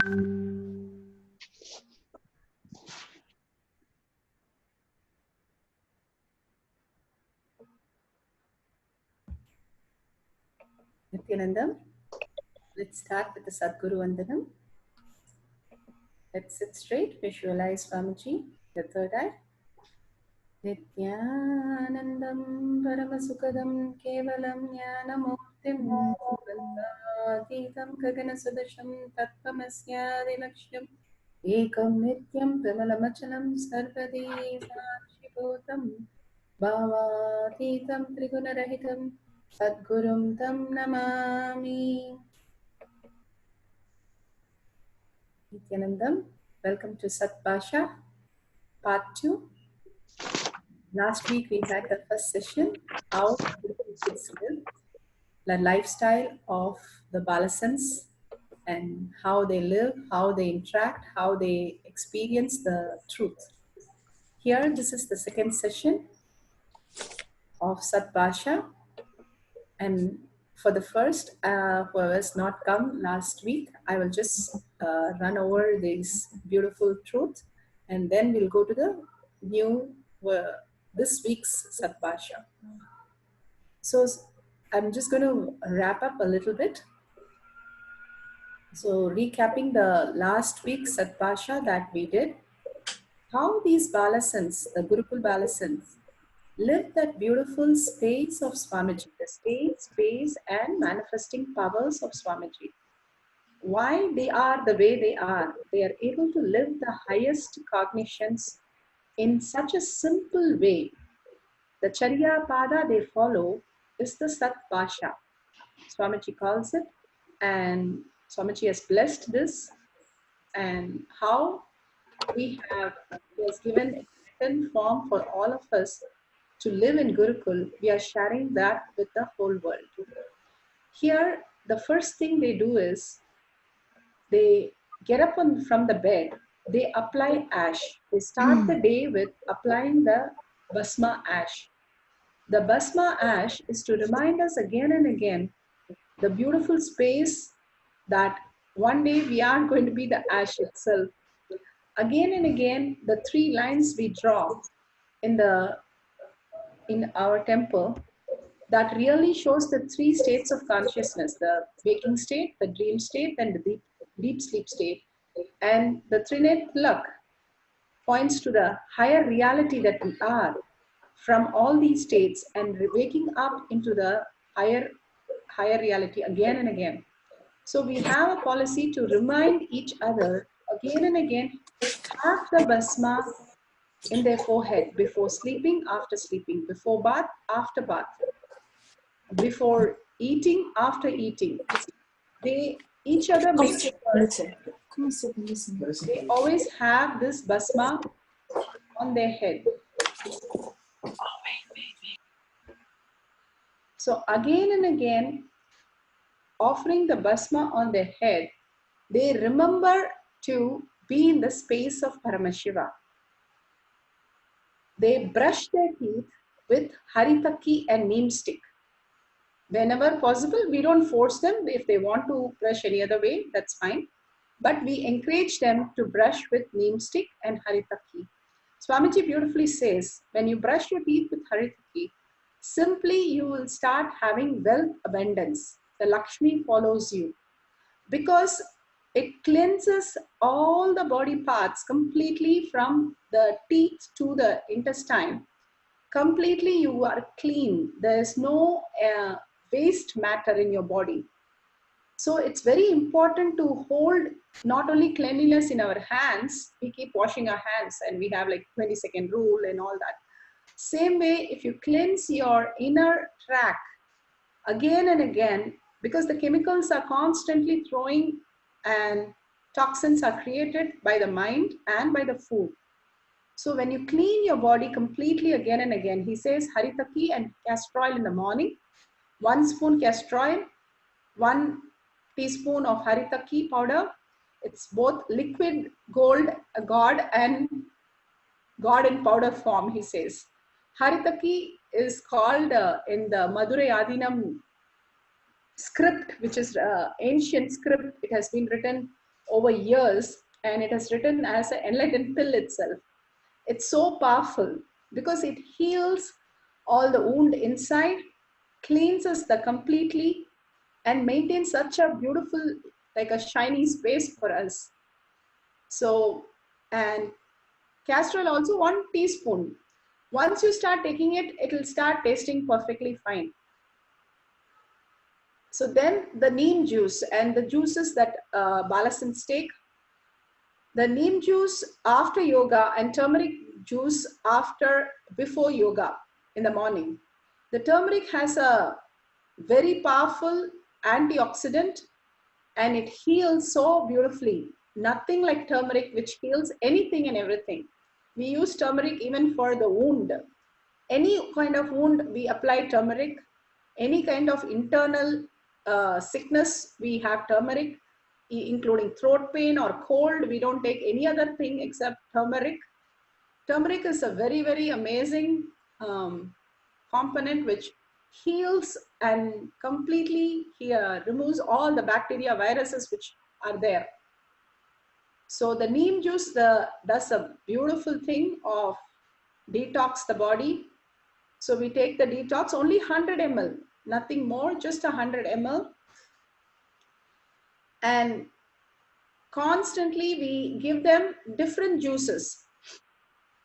Nithyananda, let's start with the Sadguru Vandanam. Let's sit straight, visualize Swamiji, the third eye. Nithyanandam Paramasukadam Kevalam Jnanamurtim Bandhatitam Gaganasudasham Tattvamasyaadilaksham Ekam Nityam Vimalamachanam Sarvadi Sakshibhutam Bhavatitam Trigunarahitam Sadgurum Tam Namami. Nithyanandam, welcome to Sat Basha, part 2. Last week we had the first session, how kids live, the lifestyle of the Balasans and how they live, how they interact, how they experience the truth. Here, this is the second session of Sat Basha, and for the first, who has not come last week, I will just run over this beautiful truth, and then we'll go to the new, this week's Sat Basha. So I'm just going to wrap up a little bit. So recapping the last week's Sat Basha that we did, how these Balasans, the Gurukul Balasans, live that beautiful space of Swamiji, the state, space and manifesting powers of Swamiji. Why they are the way they are able to live the highest cognitions in such a simple way. The Charya Pada they follow is the Sat Basha. Swamiji calls it, and Swamiji has blessed this, and how he has given a written form for all of us to live in Gurukul. We are sharing that with the whole world. Here, the first thing they do is they get up from the bed, they apply ash. They start the day with applying the Basma ash. The Basma ash is to remind us again and again the beautiful space that one day we are going to be the ash itself. Again and again, the 3 lines we draw in our temple, that really shows the 3 states of consciousness, the waking state, the dream state, and the deep sleep state. And the Trinet Tilak points to the higher reality that we are from all these states and waking up into the higher reality again and again. So we have a policy to remind each other again and again, have the Basma in their forehead before sleeping, after sleeping, before bath, after bath, before eating, after eating. They each other make sure they always have this Basma on their head. So again and again, offering the Basma on their head, they remember to be in the space of Paramashiva. They brush their teeth with Haritaki and neem stick. Whenever possible, we don't force them. If they want to brush any other way, that's fine. But we encourage them to brush with neem stick and Haritaki. Swamiji beautifully says, when you brush your teeth with Haritaki, simply you will start having wealth abundance. The Lakshmi follows you. Because it cleanses all the body parts completely from the teeth to the intestine. Completely you are clean. There is no waste matter in your body. So it's very important to hold not only cleanliness in our hands, we keep washing our hands and we have like 20-second rule and all that. Same way, if you cleanse your inner tract again and again, because the chemicals are constantly throwing and toxins are created by the mind and by the food. So when you clean your body completely again and again, he says Haritaki and castor oil in the morning, 1 spoon castor oil, 1 teaspoon of Haritaki powder. It's both liquid gold, God, and God in powder form, he says. Haritaki is called in the Madurai Adinam script, which is ancient script. It has been written over years, and it has written as an enlightened pill itself. It's so powerful because it heals all the wound inside, cleanses the completely, and maintains such a beautiful, like a shiny space for us. So, and castor oil also 1 teaspoon. Once you start taking it, it will start tasting perfectly fine. So then the neem juice and the juices that balasins take. The neem juice after yoga and turmeric juice before yoga in the morning. The turmeric has a very powerful antioxidant and it heals so beautifully. Nothing like turmeric, which heals anything and everything. We use turmeric even for the wound. Any kind of wound, we apply turmeric. Any kind of internal sickness, we have turmeric, including throat pain or cold. We don't take any other thing except turmeric. Turmeric is a very, very amazing component which heals and completely removes all the bacteria, viruses which are there. So the neem juice does a beautiful thing of detox the body. So we take the detox only 100 ml, nothing more, just 100 ml. And constantly we give them different juices.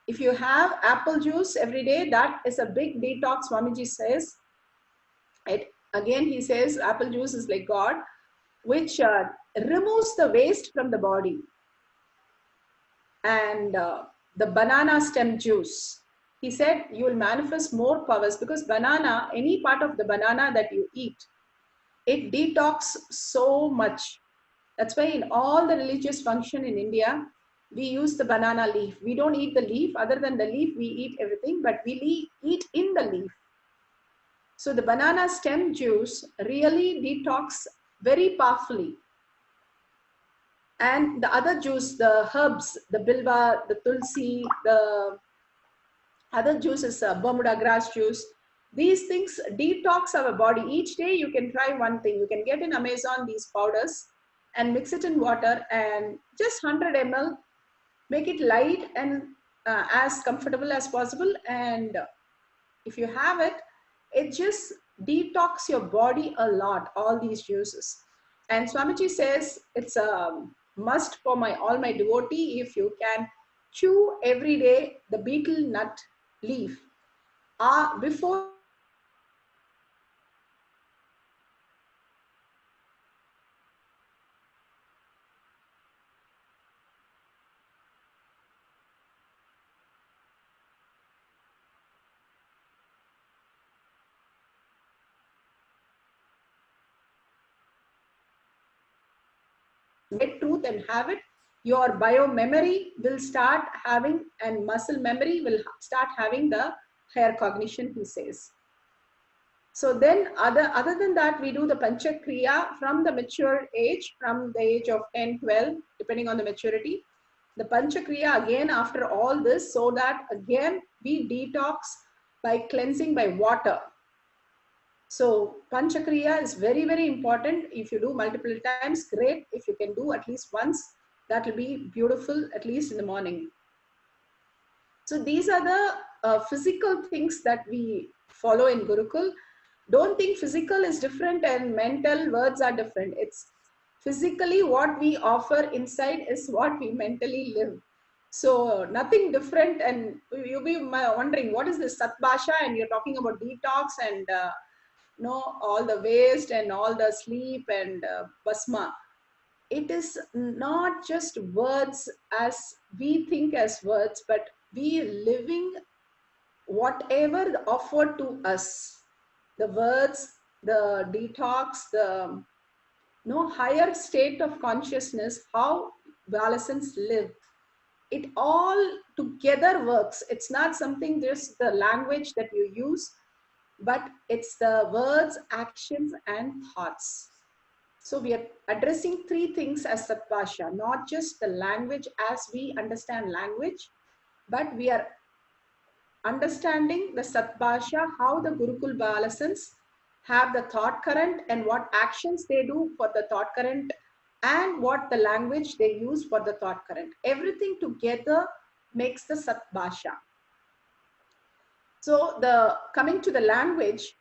If you have apple juice every day, that is a big detox, Swamiji says. Again, he says apple juice is like God, which removes the waste from the body. And the banana stem juice. He said you will manifest more powers because banana, any part of the banana that you eat, it detox so much. That's why in all the religious function in India, we use the banana leaf. We don't eat the leaf. Other than the leaf, we eat everything, but we eat in the leaf. So the banana stem juice really detox very powerfully. And the other juice, the herbs, the bilva, the tulsi, the other juices, Bermuda grass juice, these things detox our body. Each day you can try one thing. You can get in Amazon these powders and mix it in water and just 100 ml, make it light and as comfortable as possible. And if you have it, it just detox your body a lot, all these juices. And Swamiji says it's a must for all my devotee. If you can chew every day the betel nut leaf before get truth and have it, your bio memory will start having, and muscle memory will start having the higher cognition, he says. So then other than that, we do the panchakriya from the mature age, from the age of 10, 12, depending on the maturity. The panchakriya again after all this, so that again we detox by cleansing by water. So panchakriya is very, very important. If you do multiple times, great. If you can do at least once, that will be beautiful, at least in the morning. So these are the physical things that we follow in Gurukul. Don't think physical is different and mental words are different. It's physically what we offer inside is what we mentally live. So nothing different. And you'll be wondering, what is this Sat Basha? And you're talking about detox and all the waste and all the sleep and basma. It is not just words as we think as words, but we living whatever offered to us. The words, the detox, the higher state of consciousness, how Balasans live. It all together works. It's not something just the language that you use, but it's the words, actions, and thoughts. So we are addressing three things as Satpasha, not just the language as we understand language, but we are understanding the Satpasha, how the Gurukul Balasans have the thought current and what actions they do for the thought current and what the language they use for the thought current. Everything together makes the Sat Basha. So coming to the language,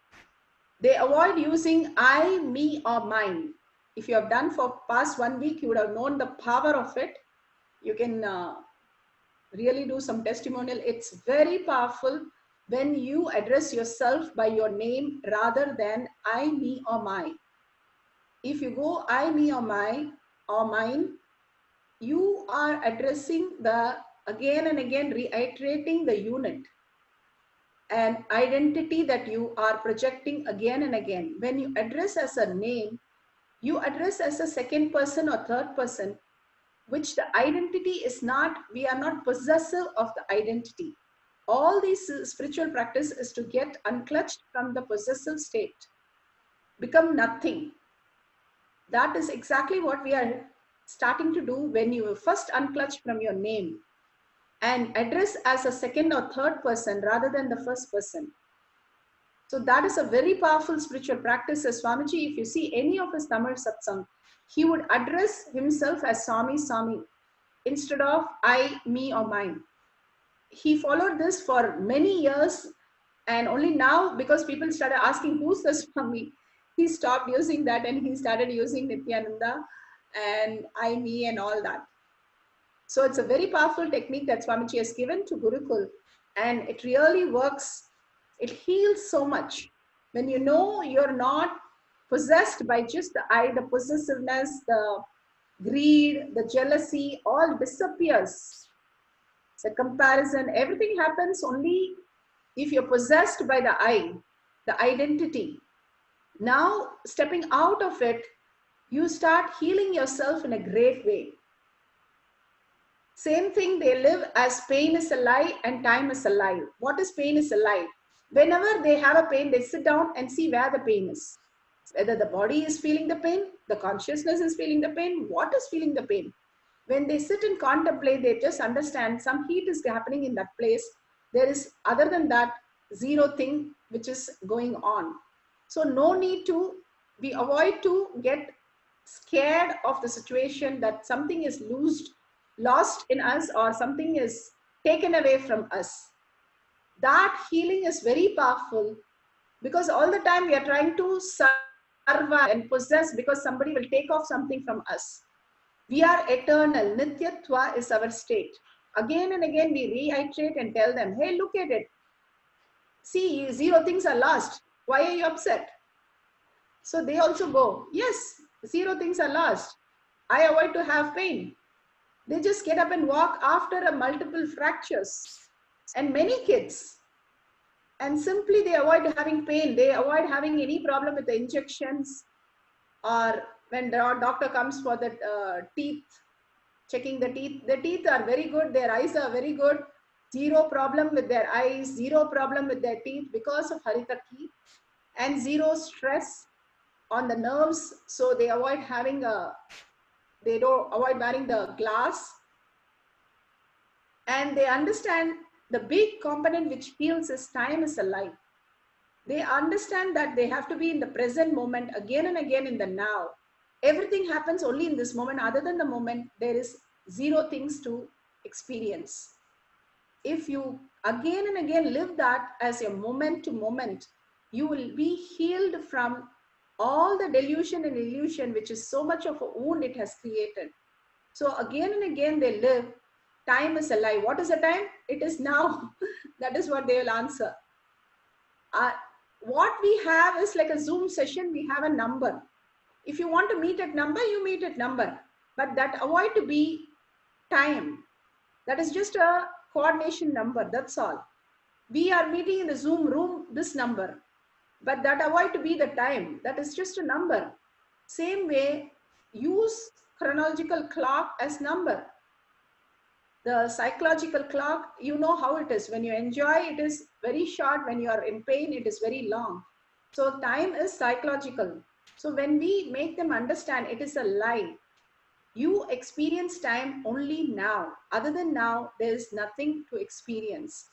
they avoid using I, me, or mine. If you have done for past 1 week, you would have known the power of it. You can really do some testimonial. It's very powerful when you address yourself by your name rather than I, me, or my. If you go I, me, or my, or mine, you are addressing again and again, reiterating the unit and identity that you are projecting again and again. When you address as a name, you address as a second person or third person, which the identity is not, we are not possessive of the identity. All these spiritual practice is to get unclutched from the possessive state, become nothing. That is exactly what we are starting to do when you first unclutch from your name and address as a second or third person rather than the first person. So that is a very powerful spiritual practice. As Swamiji, if you see any of his Tamil satsang, he would address himself as Swami, Swami, instead of I, me, or mine. He followed this for many years, and only now, because people started asking who's the Swami, he stopped using that and he started using Nithyananda and I, me, and all that. So it's a very powerful technique that Swamiji has given to Gurukul, and it really works. It heals so much. When you know you're not possessed by just the I, the possessiveness, the greed, the jealousy, all disappears. The comparison, everything happens only if you're possessed by the I, the identity. Now, stepping out of it, you start healing yourself in a great way. Same thing, they live as pain is a lie and time is a lie. What is pain is a lie? Whenever they have a pain, they sit down and see where the pain is. Whether the body is feeling the pain, the consciousness is feeling the pain, what is feeling the pain? When they sit and contemplate, they just understand some heat is happening in that place. There is, other than that, zero thing which is going on. So no need to, we avoid to get scared of the situation that something is lost in us or something is taken away from us. That healing is very powerful, because all the time we are trying to survive and possess because somebody will take off something from us. We are eternal. Nityatva is our state. Again and again we reiterate and tell them, hey, look at it. See, zero things are lost. Why are you upset? So they also go, yes, zero things are lost. I avoid to have pain. They just get up and walk after a multiple fractures. And many kids, and simply they avoid having pain. They avoid having any problem with the injections, or when the doctor comes for the teeth, checking the teeth are very good, their eyes are very good, zero problem with their eyes, zero problem with their teeth because of Haritaki, and zero stress on the nerves. So they avoid having they don't avoid wearing the glass, and they understand the big component which heals is time is a lie. They understand that they have to be in the present moment again and again in the now. Everything happens only in this moment. Other than the moment, there is zero things to experience. If you again and again live that as a moment to moment, you will be healed from all the delusion and illusion, which is so much of a wound it has created. So again and again they live, time is a lie. What is the time? It is now. That is what they will answer. What we have is like a Zoom session. We have a number. If you want to meet at number, you meet at number. But that avoid to be time. That is just a coordination number. That's all. We are meeting in the Zoom room, this number. But that avoid to be the time. That is just a number. Same way, use chronological clock as number. The psychological clock, you know how it is. When you enjoy, it is very short. When you are in pain, it is very long. So time is psychological. So when we make them understand it is a lie, you experience time only now. Other than now, there is nothing to experience.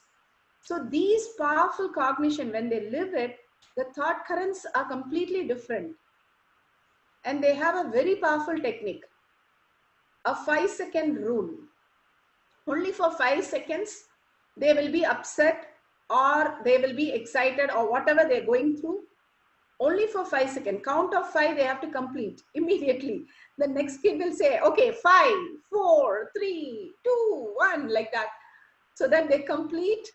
So these powerful cognition, when they live it, the thought currents are completely different. And they have a very powerful technique. a 5-second rule. Only for 5 seconds, they will be upset or they will be excited or whatever they're going through. Only for 5 seconds. Count of 5, they have to complete immediately. The next kid will say, okay, 5, 4, 3, 2, 1, like that. So that they complete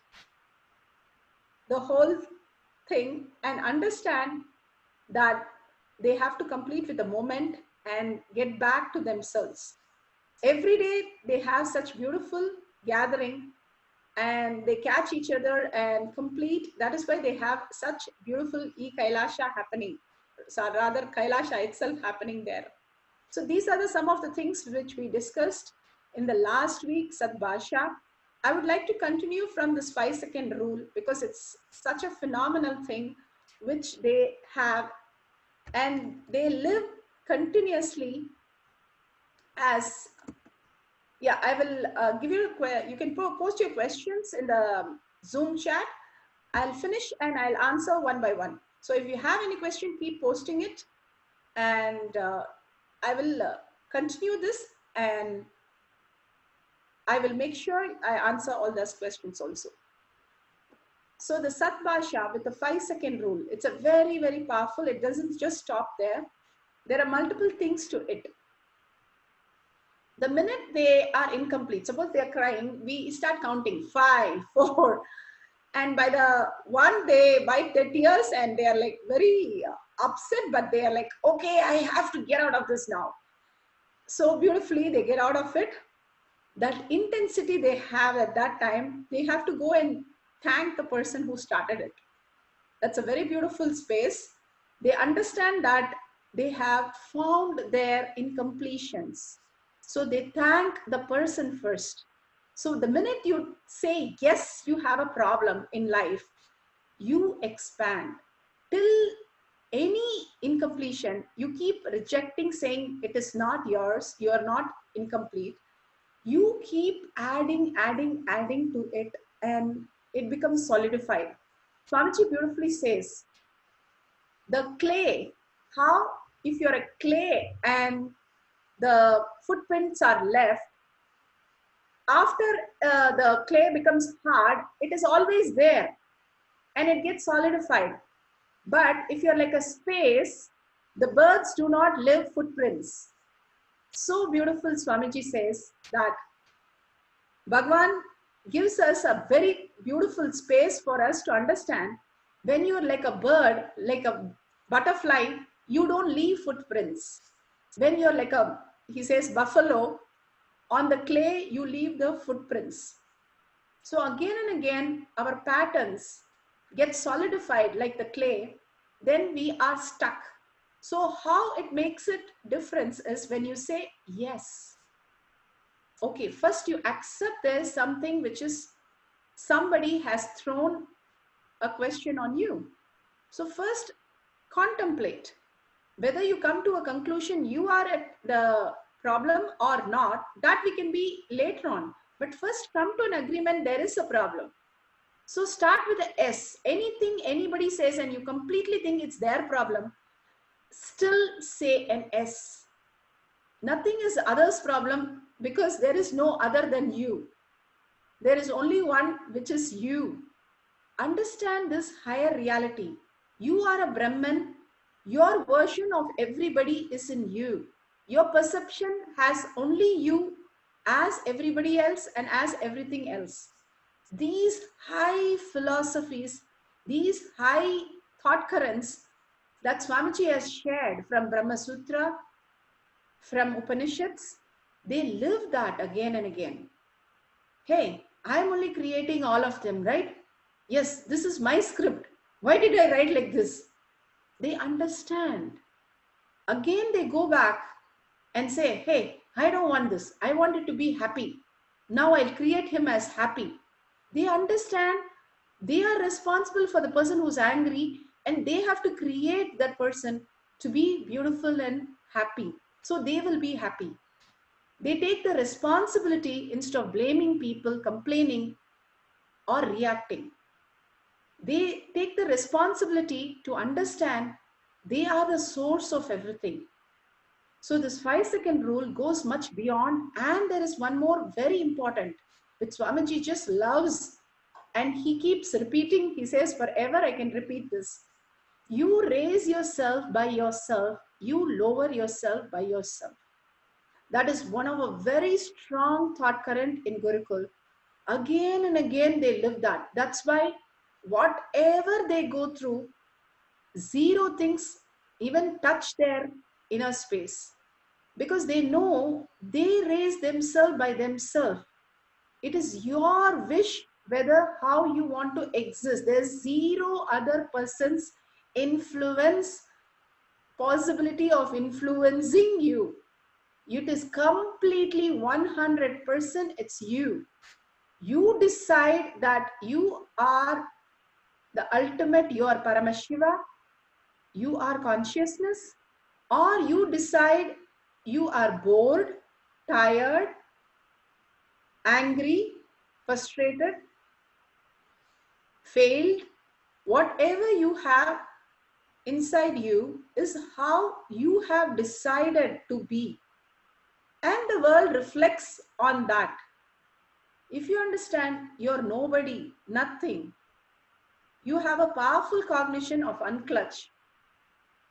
the whole thing and understand that they have to complete with the moment and get back to themselves. Every day they have such beautiful gathering and they catch each other and complete. That is why they have such beautiful kailasa happening. So rather kailasa itself happening there. So these are some of the things which we discussed in the last week Basha. I would like to continue from this 5-second rule because it's such a phenomenal thing which they have, and they live continuously as, yeah, I will give you, you can post your questions in the Zoom chat. I'll finish and I'll answer one by one. So if you have any question, keep posting it, and I will continue this, and I will make sure I answer all those questions also. So the Basha with the 5-second rule, it's a very, very powerful. It doesn't just stop there. There are multiple things to it. The minute they are incomplete, suppose they are crying, we start counting 5, 4, and by the one they wipe their tears and they are like very upset, but they are like, okay, I have to get out of this now. So beautifully they get out of it. That intensity they have at that time, they have to go and thank the person who started it. That's a very beautiful space. They understand that they have found their incompletions. So they thank the person first. So the minute you say, yes, you have a problem in life, you expand. Till any incompletion, you keep rejecting, saying it is not yours, you are not incomplete. You keep adding to it, and it becomes solidified. Swamiji beautifully says, the clay, how if you're a clay and the footprints are left, after the clay becomes hard, it is always there and it gets solidified. But if you're like a space, the birds do not leave footprints. So beautiful, Swamiji says that Bhagwan gives us a very beautiful space for us to understand. When you're like a bird, like a butterfly, you don't leave footprints. When you're like a, he says, buffalo, on the clay, you leave the footprints. So again and again, our patterns get solidified like the clay, then we are stuck. So how it makes it difference is when you say yes. Okay, first you accept there's something which is, somebody has thrown a question on you. So first contemplate whether you come to a conclusion you are at the problem or not. That we can be later on, but first come to an agreement there is a problem. So start with the S. Anything anybody says and you completely think it's their problem, still say an S. Nothing is others' problem because there is no other than you. There is only one, which is you. Understand this higher reality. You are a Brahman. Your version of everybody is in you. Your perception has only you as everybody else and as everything else. These high philosophies, these high thought currents that Swamiji has shared from Brahma Sutra, from Upanishads, they live that again and again. Hey, I'm only creating all of them, right? Yes, this is my script. Why did I write like this? They understand. Again, they go back and say, hey, I don't want this. I want it to be happy. Now I'll create him as happy. They understand they are responsible for the person who's angry, and they have to create that person to be beautiful and happy. So they will be happy. They take the responsibility instead of blaming people, complaining, or reacting. They take the responsibility to understand they are the source of everything. So this 5-second rule goes much beyond. And there is one more very important, which Swamiji just loves. And he keeps repeating. He says, forever I can repeat this. You raise yourself by yourself. You lower yourself by yourself. That is one of a very strong thought current in Gurukul. Again and again they live that. That's why whatever they go through, zero things even touch their inner space. Because they know they raise themselves by themselves. It is your wish whether how you want to exist. There's zero other person's influence, possibility of influencing you. It is completely 100%, it's you. You decide that you are the ultimate, you are Paramashiva, you are consciousness, or you decide you are bored, tired, angry, frustrated, failed. Whatever you have inside you is how you have decided to be. And the world reflects on that. If you understand you're nobody, nothing, you have a powerful cognition of unclutch,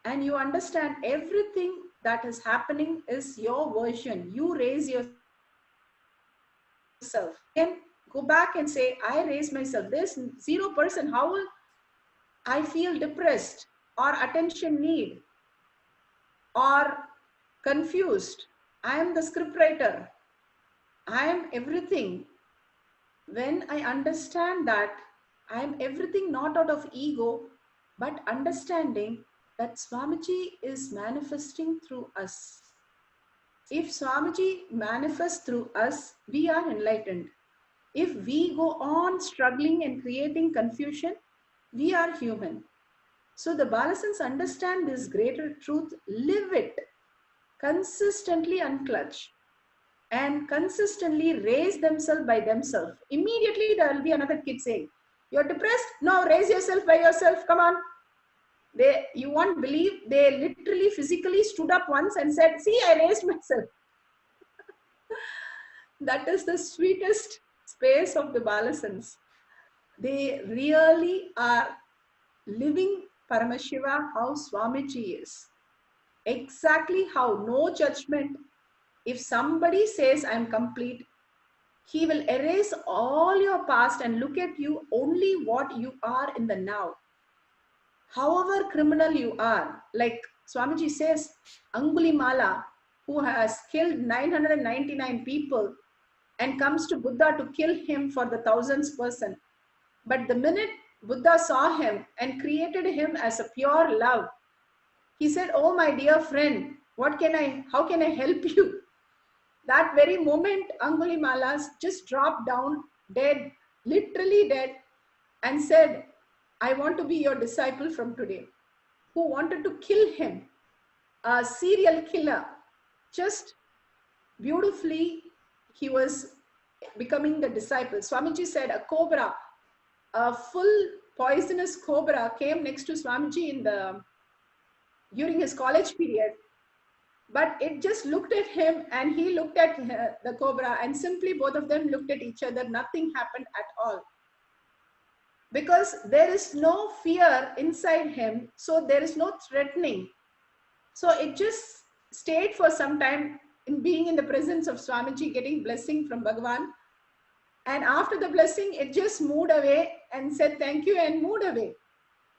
and you understand everything that is happening is your version. You raise yourself. Then go back and say, I raise myself. There's 0%. How will I feel depressed or attention need or confused? I am the scriptwriter. I am everything. When I understand that I am everything, not out of ego, but understanding that Swamiji is manifesting through us. If Swamiji manifests through us, we are enlightened. If we go on struggling and creating confusion, we are human. So the Balasans understand this greater truth, live it, consistently unclutch, and consistently raise themselves by themselves. Immediately there will be another kid saying, you're depressed? No, raise yourself by yourself, come on. You won't believe, they literally physically stood up once and said, see, I raised myself. That is the sweetest space of the Balasans. They really are living Paramashiva how Swamiji is. Exactly how, no judgment. If somebody says I'm complete, he will erase all your past and look at you only what you are in the now. However criminal you are, like Swamiji says, Angulimala, who has killed 999 people and comes to Buddha to kill him for the 1000th person. But the minute Buddha saw him and created him as a pure love, he said, oh my dear friend, how can I help you? That very moment, Angulimala just dropped down dead, literally dead, and said, I want to be your disciple from today. Who wanted to kill him, a serial killer. Just beautifully, he was becoming the disciple. Swamiji said a cobra, a full poisonous cobra came next to Swamiji during his college period. But it just looked at him and he looked at the cobra, and simply both of them looked at each other. Nothing happened at all. Because there is no fear inside him, so there is no threatening. So it just stayed for some time in being in the presence of Swamiji, getting blessing from Bhagavan. And after the blessing, it just moved away and said thank you and moved away.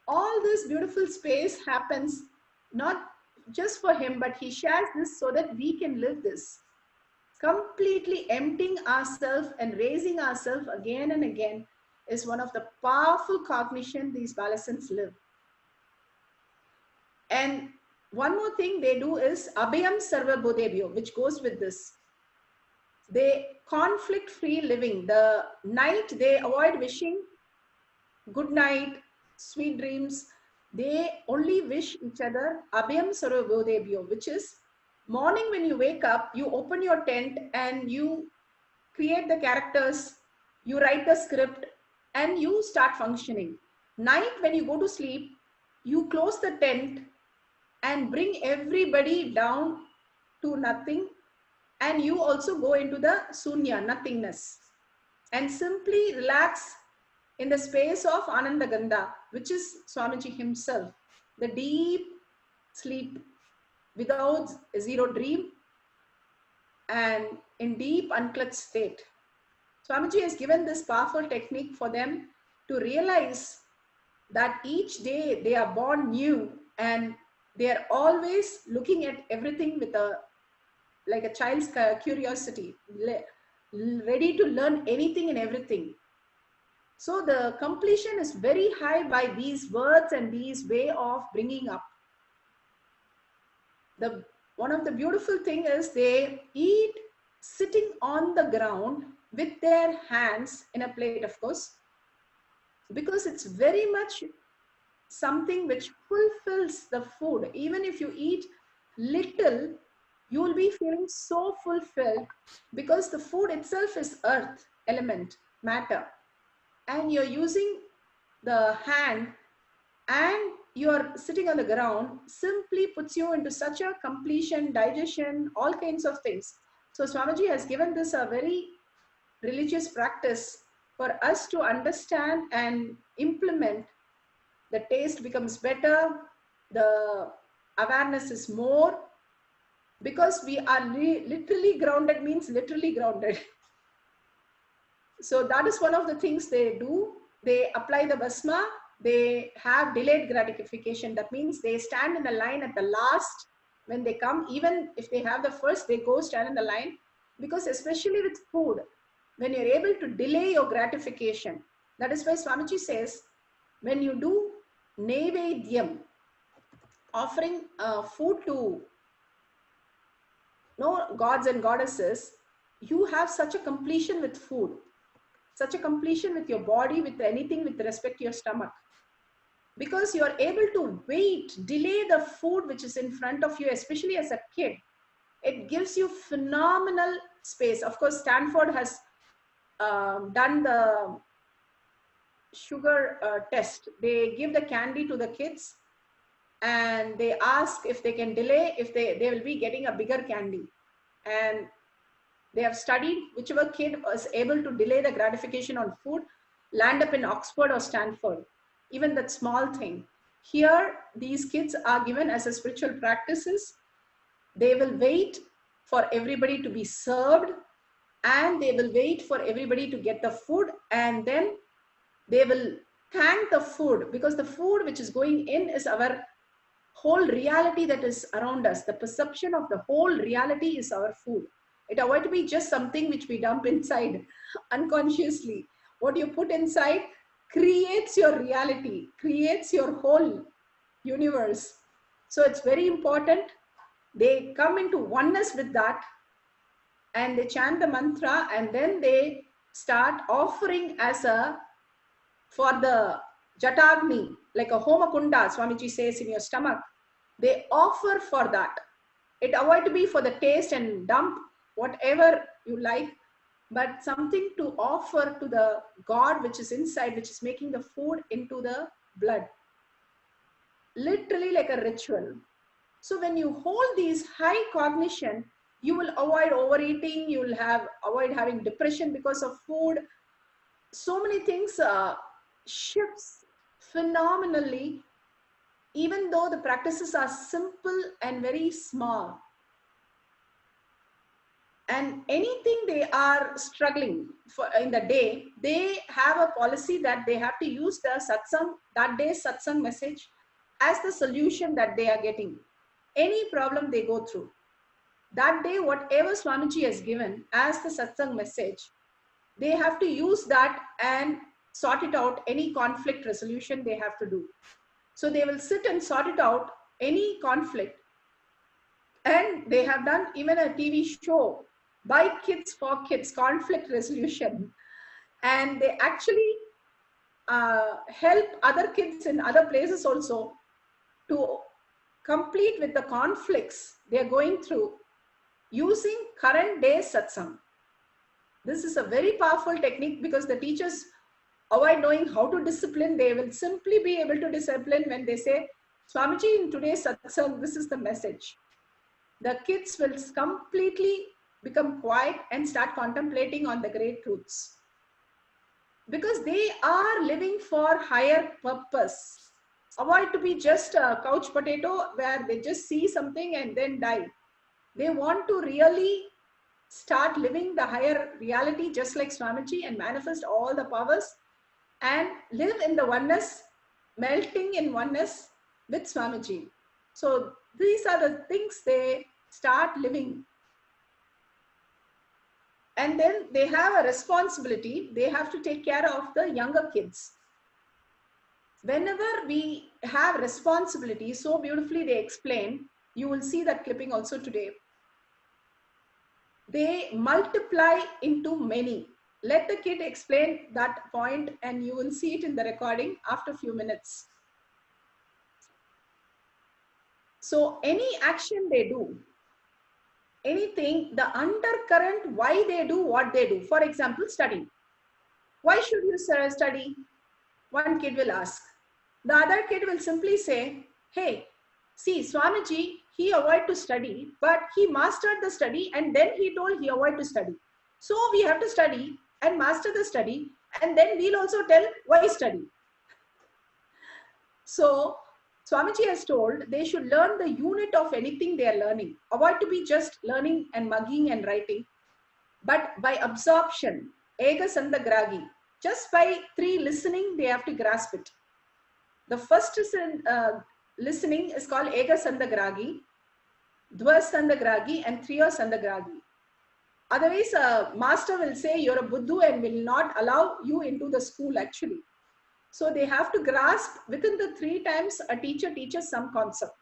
All this beautiful space happens not just for him, but he shares this so that we can live this. Completely emptying ourselves and raising ourselves again and again is one of the powerful cognition these Balasans live. And one more thing they do is Abhayam Sarva Bodhebhyo, which goes with this. They conflict-free living. The night they avoid wishing good night, sweet dreams. They only wish each other Abhayam Sarva Bodhebhyo, which is morning when you wake up, you open your tent and you create the characters, you write the script, and you start functioning. Night when you go to sleep, you close the tent and bring everybody down to nothing, and you also go into the sunya, nothingness, and simply relax in the space of Ananda Gandha, which is Swamiji himself, the deep sleep without zero dream and in deep unclutched state. Swamiji has given this powerful technique for them to realize that each day they are born new and they are always looking at everything with like a child's curiosity, ready to learn anything and everything. So the completion is very high by these words and these way of bringing up. One of the beautiful thing is they eat sitting on the ground with their hands in a plate, of course, because it's very much something which fulfills the food. Even if you eat little, you will be feeling so fulfilled because the food itself is earth, element, matter. And you're using the hand and you're sitting on the ground, simply puts you into such a completion, digestion, all kinds of things. So Swamiji has given this a very religious practice for us to understand and implement. The taste becomes better, the awareness is more, because we are literally grounded, means literally grounded. So that is one of the things they do. They apply the basma, they have delayed gratification. That means they stand in the line at the last when they come. Even if they have the first, they go stand in the line, because especially with food, when you're able to delay your gratification, that is why Swamiji says, when you do Nevedyam, offering food to gods and goddesses, you have such a completion with food, such a completion with your body, with anything with respect to your stomach, because you are able to delay the food which is in front of you, especially as a kid. It gives you phenomenal space. Of course, Stanford has done the sugar test. They give the candy to the kids and they ask if they can delay, if they will be getting a bigger candy. And they have studied whichever kid was able to delay the gratification on food, land up in Oxford or Stanford, even that small thing. Here, these kids are given as a spiritual practices. They will wait for everybody to be served, and they will wait for everybody to get the food, and then they will thank the food, because the food which is going in is our whole reality that is around us. The perception of the whole reality is our food. It avoid to be just something which we dump inside unconsciously. What you put inside creates your reality, creates your whole universe. So it's very important. They come into oneness with that and they chant the mantra, and then they start offering as for the Jatagni, like a homakunda, Swamiji says, in your stomach. They offer for that. It avoid to be for the taste and dump whatever you like, but something to offer to the God which is inside, which is making the food into the blood. Literally like a ritual. So when you hold these high cognition, you will avoid overeating, you will avoid having depression because of food. So many things shifts phenomenally, even though the practices are simple and very small. And anything they are struggling for in the day, they have a policy that they have to use the satsang, that day's satsang message, as the solution that they are getting. Any problem they go through, that day, whatever Swamiji has given as the satsang message, they have to use that and sort it out. Any conflict resolution they have to do. So they will sit and sort it out, any conflict. And they have done even a TV show by kids for kids, conflict resolution. And they actually help other kids in other places also to complete with the conflicts they are going through using current day satsang. This is a very powerful technique, because the teachers avoid knowing how to discipline. They will simply be able to discipline when they say, Swamiji, in today's satsang, this is the message. the kids will completely become quiet and start contemplating on the great truths, because they are living for higher purpose. Avoid to be just a couch potato where they just see something and then die. They want to really start living the higher reality, just like Swamiji, and manifest all the powers and live in the oneness, melting in oneness with Swamiji. So these are the things they start living. And then they have a responsibility. They have to take care of the younger kids. Whenever we have responsibility, so beautifully they explain, you will see that clipping also today. They multiply into many. Let the kid explain that point and you will see it in the recording after a few minutes. So any action they do, anything, the undercurrent, why they do what they do. For example, study. Why should you study? One kid will ask. The other kid will simply say, hey, see, Swamiji, he avoided to study, but he mastered the study and then he told he avoided to study. So we have to study and master the study, and then we'll also tell why study. So Swamiji has told they should learn the unit of anything they are learning. Avoid to be just learning and mugging and writing, but by absorption, ega sandagragi. Just by 3 listening, they have to grasp it. The first listening is called ega sandagragi, dva sandagragi, and triya sandagragi. Otherwise, a master will say you're a buddhu and will not allow you into the school actually. So they have to grasp within the 3 times a teacher teaches some concept.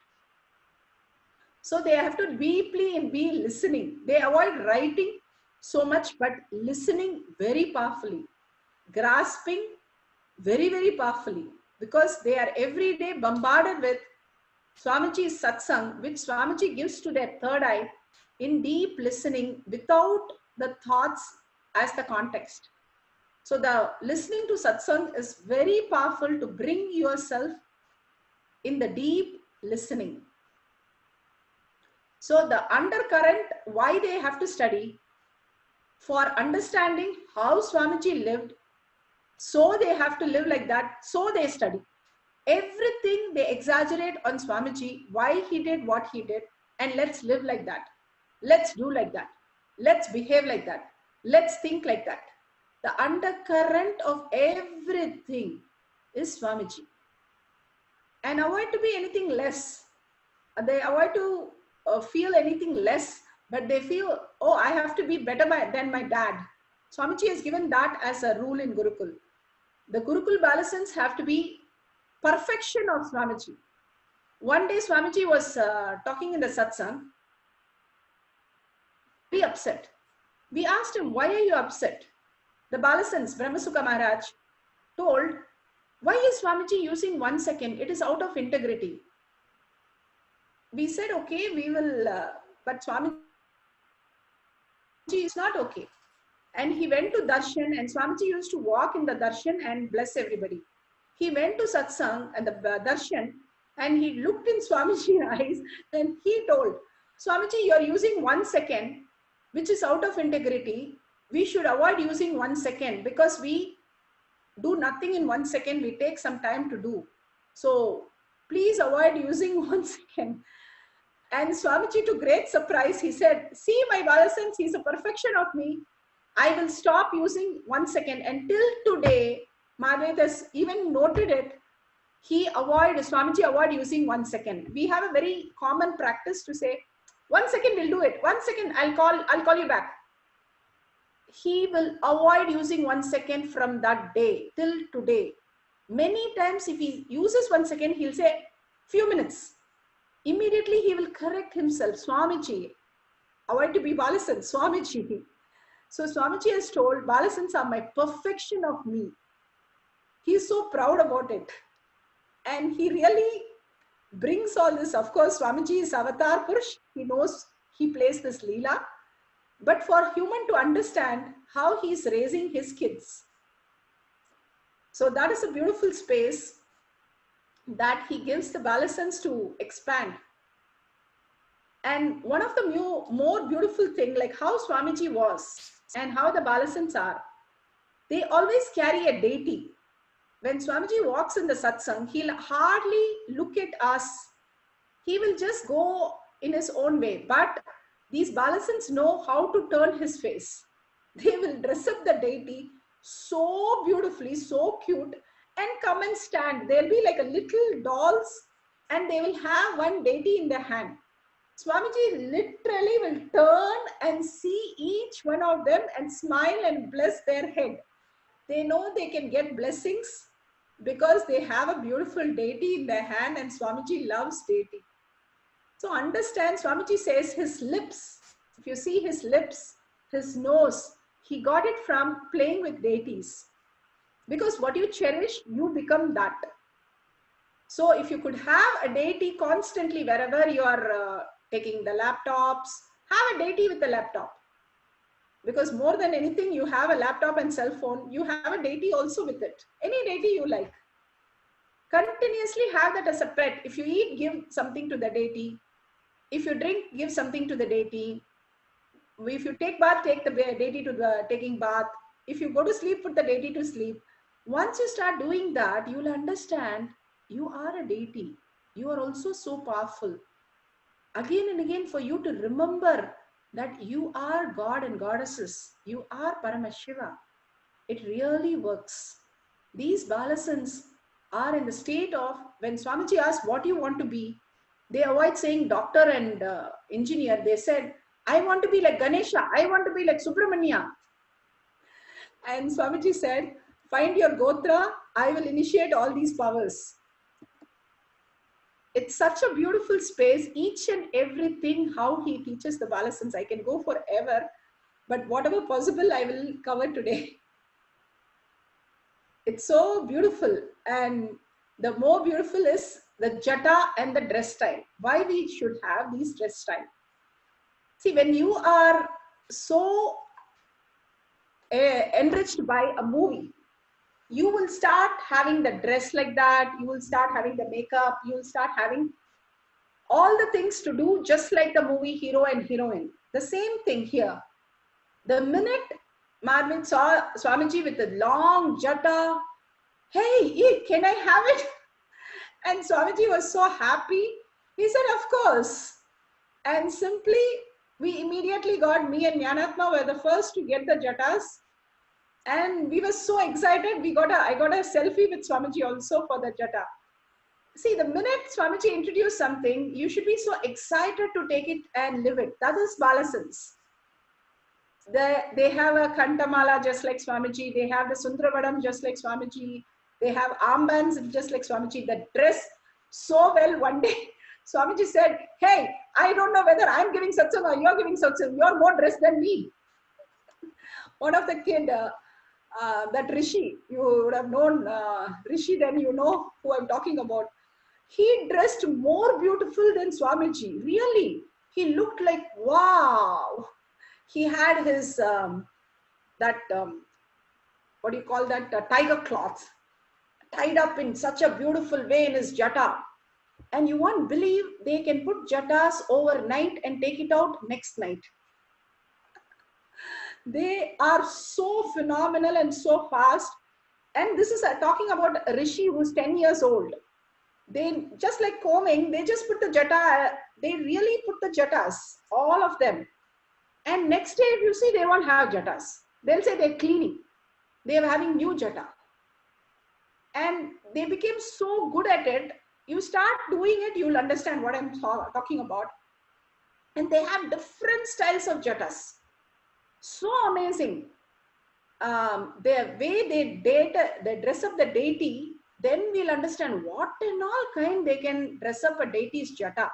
So they have to deeply and be listening. They avoid writing so much, but listening very powerfully, grasping very, very powerfully, because they are every day bombarded with Swamiji's satsang, which Swamiji gives to their third eye in deep listening without the thoughts as the context. So the listening to satsang is very powerful to bring yourself in the deep listening. So the undercurrent, why they have to study, for understanding how Swamiji lived, so they have to live like that, so they study. Everything they exaggerate on Swamiji, why he did what he did, and let's live like that. Let's do like that. Let's behave like that. Let's think like that. The undercurrent of everything is Swamiji. And avoid to be anything less. They avoid to feel anything less, but they feel, oh, I have to be better than my dad. Swamiji has given that as a rule in Gurukul. The Gurukul Balasans have to be perfection of Swamiji. One day Swamiji was talking in the satsang, very upset. We asked him, why are you upset? The Balasans, Brahmasukha Maharaj, told, why is Swamiji using 1 second? It is out of integrity. We said, okay, we will, but Swamiji is not okay. And he went to darshan, and Swamiji used to walk in the darshan and bless everybody. He went to satsang and the darshan, and he looked in Swamiji's eyes and he told, Swamiji, you are using 1 second, which is out of integrity. We should avoid using 1 second, because we do nothing in 1 second. We take some time to do. So please avoid using 1 second. And Swamiji, to great surprise, he said, see my Balasans, he's a perfection of me. I will stop using 1 second. Until today, Madhvet has even noted it. Swamiji avoid using 1 second. We have a very common practice to say, 1 second we'll do it. 1 second, I'll call you back. He will avoid using 1 second from that day till today. Many times if he uses 1 second, he'll say, few minutes. Immediately he will correct himself. Swamiji, avoid to be Balasan, Swamiji. So Swamiji has told, Balasans are my perfection of me. He is so proud about it. And he really brings all this. Of course, Swamiji is Avatar Purush. He knows he plays this Leela. But for human to understand how he is raising his kids. So that is a beautiful space that he gives the Balasans to expand. And one of the more beautiful thing, like how Swamiji was and how the Balasans are, they always carry a deity. When Swamiji walks in the satsang, he'll hardly look at us. He will just go in his own way. But these Balasans know how to turn his face. They will dress up the deity so beautifully, so cute, and come and stand. They'll be like a little dolls, and they will have one deity in their hand. Swamiji literally will turn and see each one of them and smile and bless their head. They know they can get blessings because they have a beautiful deity in their hand, and Swamiji loves deity. So understand, Swamiji says his lips, if you see his lips, his nose, he got it from playing with deities. Because what you cherish, you become that. So if you could have a deity constantly wherever you are taking the laptops, have a deity with the laptop. Because more than anything, you have a laptop and cell phone, you have a deity also with it. Any deity you like. Continuously have that as a pet. If you eat, give something to the deity. If you drink, give something to the deity. If you take bath, take the deity to the taking bath. If you go to sleep, put the deity to sleep. Once you start doing that, you will understand you are a deity. You are also so powerful. Again and again, for you to remember that you are God and goddesses. You are Paramashiva. It really works. These Balasans are in the state of, when Swamiji asked what you want to be, they avoid saying doctor and engineer. They said, I want to be like Ganesha. I want to be like Subramanya. And Swamiji said, find your Gotra. I will initiate all these powers. It's such a beautiful space. Each and everything, how he teaches the Balasans. I can go forever. But whatever possible, I will cover today. It's so beautiful. And the more beautiful is the jata and the dress style. Why we should have these dress style. See, when you are so enriched by a movie, you will start having the dress like that. You will start having the makeup. You will start having all the things to do just like the movie hero and heroine. The same thing here. The minute Marvin saw Swamiji with the long jata, hey, can I have it? And Swamiji was so happy. He said, of course. And simply, we immediately got, me and Jnanatma were the first to get the jatas. And we were so excited. I got a selfie with Swamiji also for the jata. See, the minute Swamiji introduced something, you should be so excited to take it and live it. That is Balasans. They have a Kantamala just like Swamiji. They have the Sundrabadam just like Swamiji. They have armbands just like Swamiji. The dress so well. One day, Swamiji said, hey, I don't know whether I'm giving satsang or you're giving satsang. You're more dressed than me. One of the kid, that Rishi, you would have known Rishi, then you know who I'm talking about. He dressed more beautiful than Swamiji. Really. He looked like, wow. He had his, what do you call that, tiger cloth, tied up in such a beautiful way in his jata. And you won't believe they can put jatas overnight and take it out next night. They are so phenomenal and so fast. And this is talking about a Rishi who's 10 years old. They, just like combing, they just put the jata, they really put the jatas, all of them. And next day, if you see, they won't have jatas. They'll say they're cleaning. They're having new jata. And they became so good at it. You start doing it, you'll understand what I'm talking about. And they have different styles of jatas. So amazing. The way they dress up the deity, then we'll understand what in all kind they can dress up a deity's jata.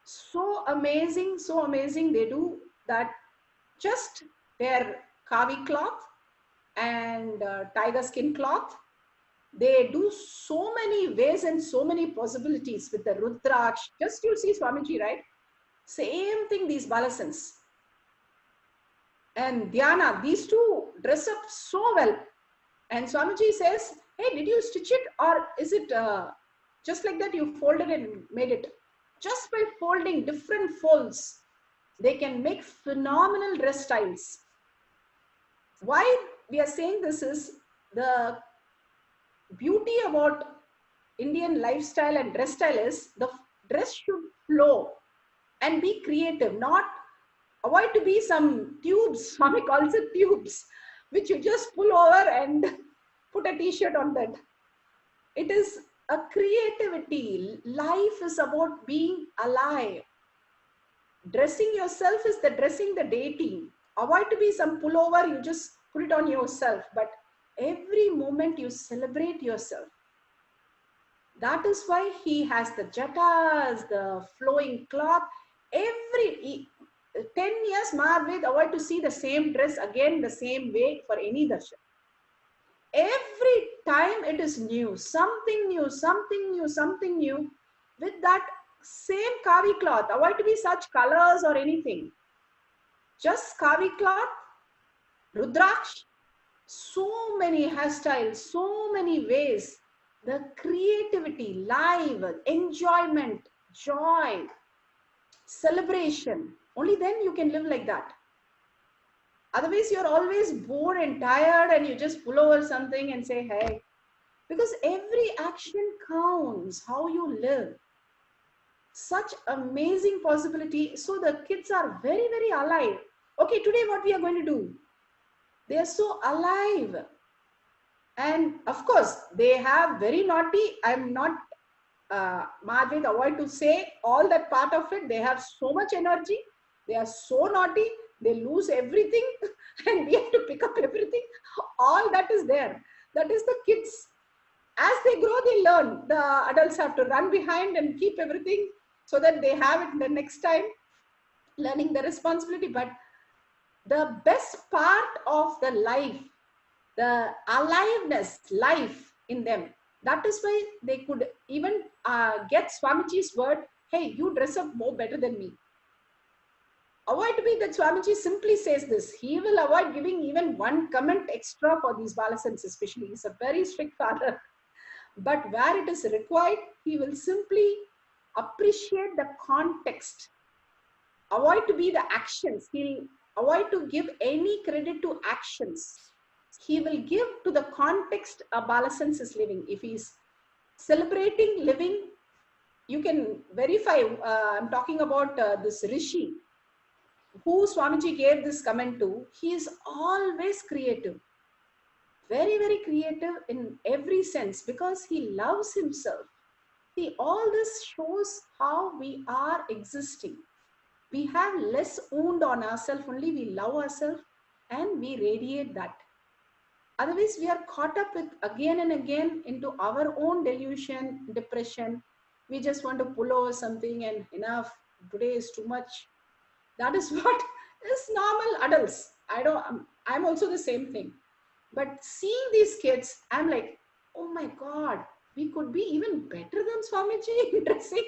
So amazing they do that. Just their kavi cloth and tiger skin cloth. They do so many ways and so many possibilities with the Rudraksh. Just you see Swamiji, right? Same thing, these Balasans. And Dhyana, these two dress up so well. And Swamiji says, hey, did you stitch it? Or is it just like that you folded and made it? just by folding different folds, they can make phenomenal dress styles. Why we are saying this is the beauty about Indian lifestyle and dress style is the dress should flow and be creative, not avoid to be some tubes, Swami calls it tubes, which you just pull over and put a t-shirt on that. It is a creativity. Life is about being alive. Dressing yourself is the dressing the deity. Avoid to be some pullover, you just put it on yourself, but every moment you celebrate yourself. That is why he has the jatas, the flowing cloth. 10 years Marved, avoid to see the same dress again the same way for any darshan. Every time it is new, something new, something new, something new. With that same kavi cloth, avoid to be such colors or anything. Just kavi cloth, rudraksh, so many hairstyles, so many ways. The creativity, life, enjoyment, joy, celebration. Only then you can live like that. Otherwise, you're always bored and tired and you just pull over something and say, hey, because every action counts, how you live. Such amazing possibility. So the kids are very, very alive. Okay, today what we are going to do? They are so alive. And of course, they have very naughty. I'm not, Margaret, avoid to say all that part of it. They have so much energy. They are so naughty. They lose everything and we have to pick up everything. All that is there. That is the kids. As they grow, they learn. The adults have to run behind and keep everything so that they have it the next time, learning the responsibility. But the best part of the life, the aliveness, life in them, that is why they could even get Swamiji's word, hey, you dress up more better than me. Avoid to be that Swamiji simply says this. He will avoid giving even one comment extra for these Balasans especially. He's a very strict father. But where it is required, he will simply appreciate the context. Avoid to be the actions. He'll avoid to give any credit to actions. He will give to the context a Balasans is living. If he's celebrating living, you can verify. I'm talking about this Rishi, who Swamiji gave this comment to. He is always creative. Very, very creative in every sense because he loves himself. See, all this shows how we are existing. We have less wound on ourselves, only we love ourselves and we radiate that. Otherwise, we are caught up with again and again into our own delusion, depression. We just want to pull over something and enough, today is too much. That is what is normal adults. I'm also the same thing. But seeing these kids, I'm like, oh my God, we could be even better than Swamiji in dressing.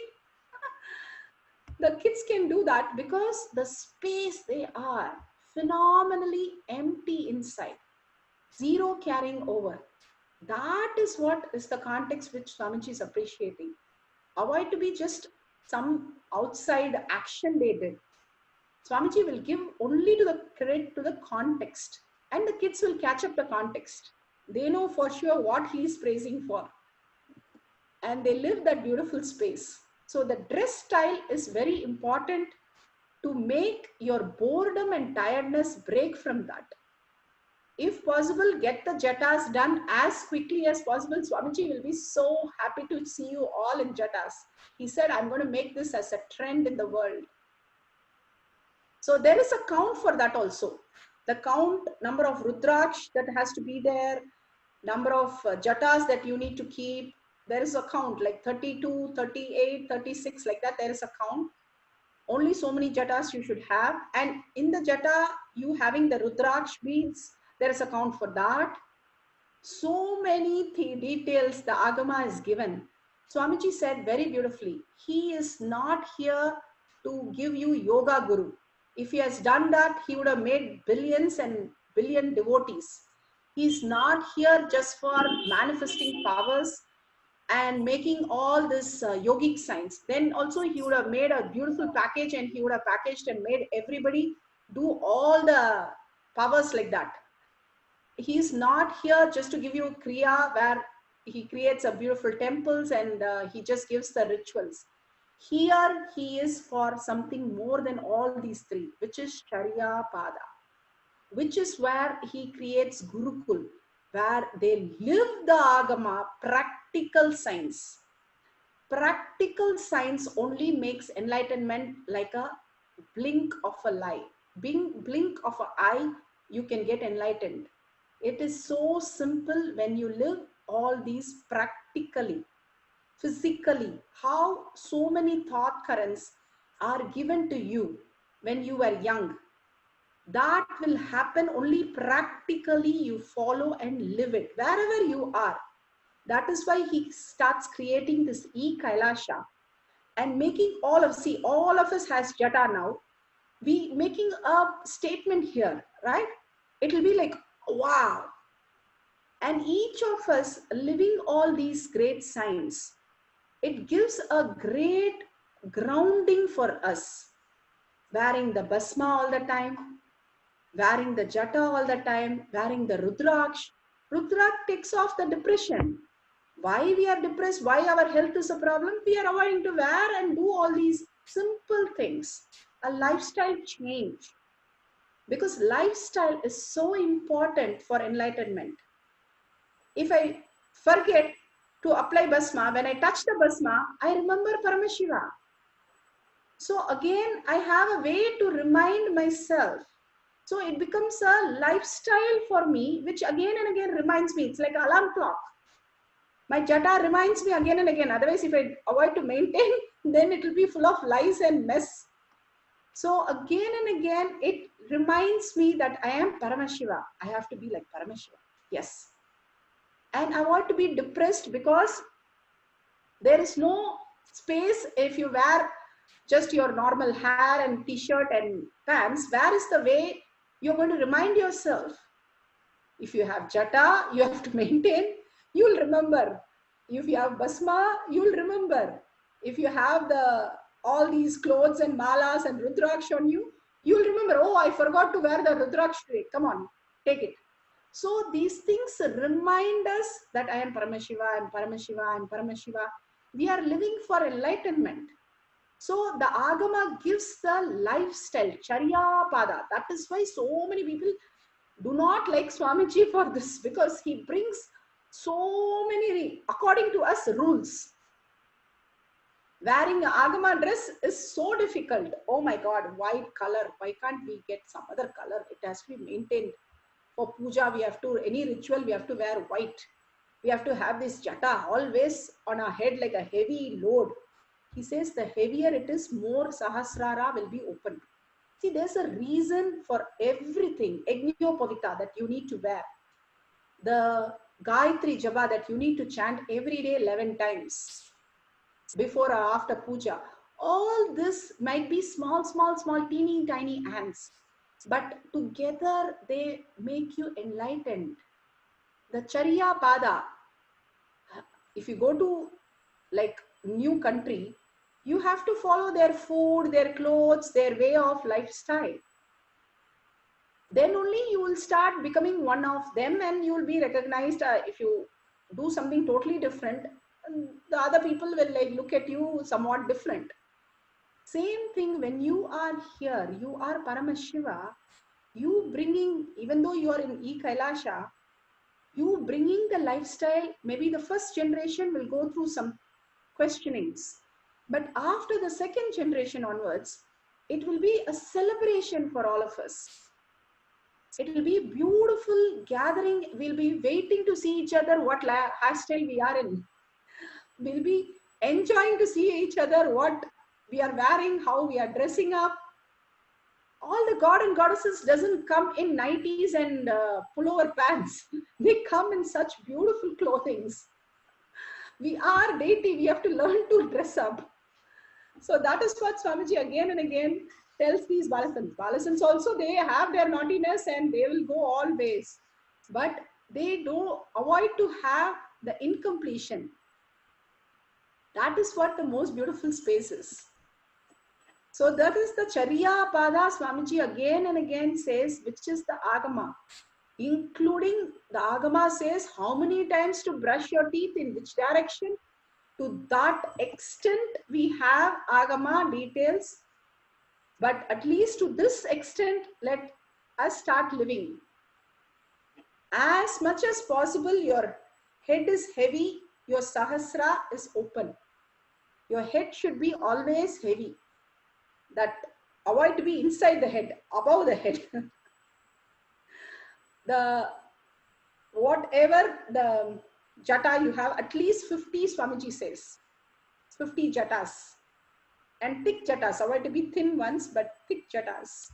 The kids can do that because the space they are phenomenally empty inside. Zero carrying over. That is what is the context which Swamiji is appreciating. Avoid to be just some outside action they did. Swamiji will give only to the credit to the context. And the kids will catch up the context. They know for sure what he is praising for. And they live that beautiful space. So the dress style is very important to make your boredom and tiredness break from that. If possible, get the jatas done as quickly as possible. Swamiji will be so happy to see you all in jatas. He said, I'm going to make this as a trend in the world. So there is a count for that also. The count, number of rudraksh that has to be there, number of jatas that you need to keep. There is a count like 32, 38, 36, like that. There is a count. Only so many jatas you should have. And in the jata, you having the rudraksh beads, there is a count for that. So many details the Agama is given. Swamiji said very beautifully, he is not here to give you yoga guru. If he has done that, he would have made billions and billion devotees. He's not here just for manifesting powers. and making all this yogic signs. Then also he would have made a beautiful package, and he would have packaged and made everybody do all the powers like that. He's not here just to give you kriya where he creates a beautiful temples and he just gives the rituals. Here he is for something more than all these three, which is Charya Pada, which is where he creates Gurukul, where they live the Agama, practical science. Practical science only makes enlightenment like a blink of a eye. Blink of an eye, you can get enlightened. It is so simple when you live all these practically, physically. How so many thought currents are given to you when you were young. That will happen only practically. You follow and live it wherever you are. That is why he starts creating this kailasa and making all of, see, all of us has jata now. We making a statement here, right? It will be like, wow. And each of us living all these great signs, it gives a great grounding for us. Wearing the basma all the time, wearing the jata all the time, wearing the rudraksh. Rudraksh takes off the depression. Why we are depressed, why our health is a problem, we are avoiding to wear and do all these simple things. A lifestyle change. Because lifestyle is so important for enlightenment. If I forget to apply basma, when I touch the basma, I remember Paramashiva. So again, I have a way to remind myself. So it becomes a lifestyle for me, which again and again reminds me. It's like an alarm clock. My jata reminds me again and again. Otherwise, if I avoid to maintain, then it will be full of lies and mess. So again and again, it reminds me that I am Paramashiva. I have to be like Paramashiva. Yes. And I want to be depressed because there is no space if you wear just your normal hair and t-shirt and pants. Where is the way you're going to remind yourself? If you have jata, you have to maintain. You'll remember. If you have basma, you'll remember. If you have all these clothes and malas and rudraksh on you, you'll remember, oh, I forgot to wear the rudraksh today. Come on, take it. So these things remind us that I am Paramashiva, I am Paramashiva, I am Paramashiva. We are living for enlightenment. So the Agama gives the lifestyle, Charya Pada. That is why so many people do not like Swamiji for this, because he brings so many, according to us, rules. Wearing an Agama dress is so difficult. Oh my God, white color. Why can't we get some other color? It has to be maintained. For puja, we have to, any ritual, we have to wear white. We have to have this jata always on our head like a heavy load. He says the heavier it is, more sahasrara will be opened. See, there's a reason for everything. Yajñopavita that you need to wear. The Gayatri Japa that you need to chant every day 11 times before or after puja. All this might be small, teeny, tiny ants. But together they make you enlightened. The Charya Pada, if you go to like new country, you have to follow their food, their clothes, their way of lifestyle. Then only you will start becoming one of them and you will be recognized. If you do something totally different, the other people will like look at you somewhat different. Same thing when you are here, you are Paramashiva, you bringing, even though you are in Kailasha, you bringing the lifestyle, maybe the first generation will go through some questionings. But after the second generation onwards, it will be a celebration for all of us. It will be beautiful gathering. We'll be waiting to see each other, what hairstyle we are in. We'll be enjoying to see each other, what we are wearing, how we are dressing up. All the god and goddesses doesn't come in nighties and pullover pants. They come in such beautiful clothings. We are deity. We have to learn to dress up. So that is what Swamiji again and again tells these balasans. Balasans also, they have their naughtiness and they will go all ways. But they don't avoid to have the incompletion. That is what the most beautiful space is. So that is the Charya Pada Swamiji again and again says, which is the Agama. Including the Agama says how many times to brush your teeth, in which direction. To that extent we have Agama details. But at least to this extent, let us start living. As much as possible, your head is heavy, your Sahasra is open. Your head should be always heavy. That avoid to be inside the head, above the head. The whatever the jata you have, at least 50, Swamiji says. 50 jatas. And thick jatas, avoid to be thin ones, but thick jatas.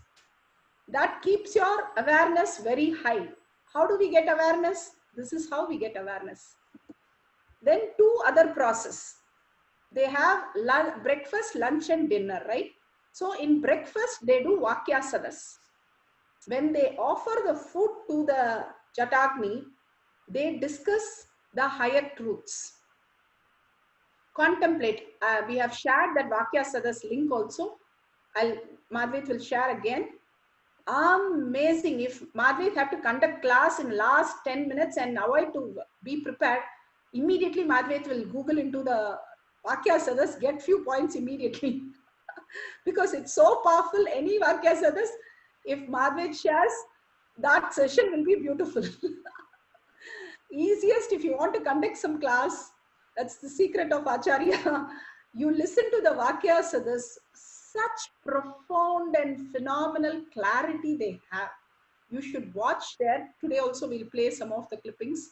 That keeps your awareness very high. How do we get awareness? This is how we get awareness. Then two other process. They have breakfast, lunch and dinner, right? So in breakfast, they do Vakya Sadas. When they offer the food to the Jatagni, they discuss the higher truths. Contemplate. We have shared that Vakya Sadas link also. Madhvit will share again. Amazing. If Madhvit have to conduct class in last 10 minutes and avoid to be prepared, immediately Madhvit will Google into the Vakya Sadas, get few points immediately. Because it's so powerful. Any Vakya Sadas, if Madhvit shares, that session will be beautiful. Easiest, if you want to conduct some class, that's the secret of Acharya. You listen to the Vakya Sadas, such profound and phenomenal clarity they have. You should watch there. Today also we'll play some of the clippings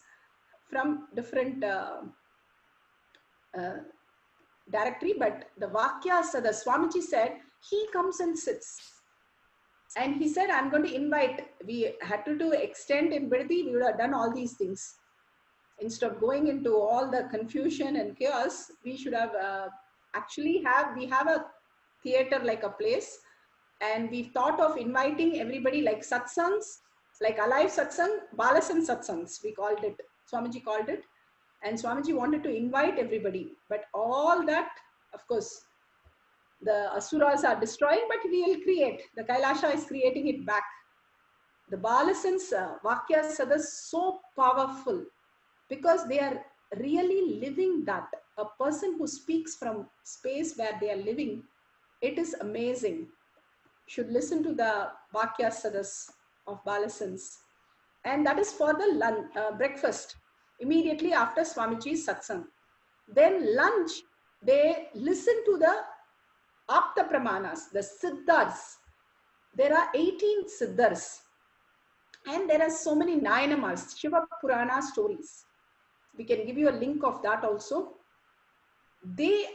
from different directory, but the Vakya Sadas, Swamiji said, he comes and sits. And he said, I'm going to invite, we had to do extend in Bidadi, we would have done all these things. Instead of going into all the confusion and chaos, we should have we have a theater like a place. And we've thought of inviting everybody like satsangs, like alive satsang, Balasan satsangs, we called it. Swamiji called it. And Swamiji wanted to invite everybody. But all that, of course, the Asuras are destroying, but we will create. The Kailasa is creating it back. The Balasans, Vakya Sadas, so powerful because they are really living that. A person who speaks from space where they are living, it is amazing. Should listen to the Vakya Sadas of Balasans. And that is for the breakfast, immediately after Swamiji's satsang. Then lunch, they listen to the Apta Pramanas, the Siddhas. There are 18 Siddhas. And there are so many Nayanamars, Shiva Purana stories. We can give you a link of that also. They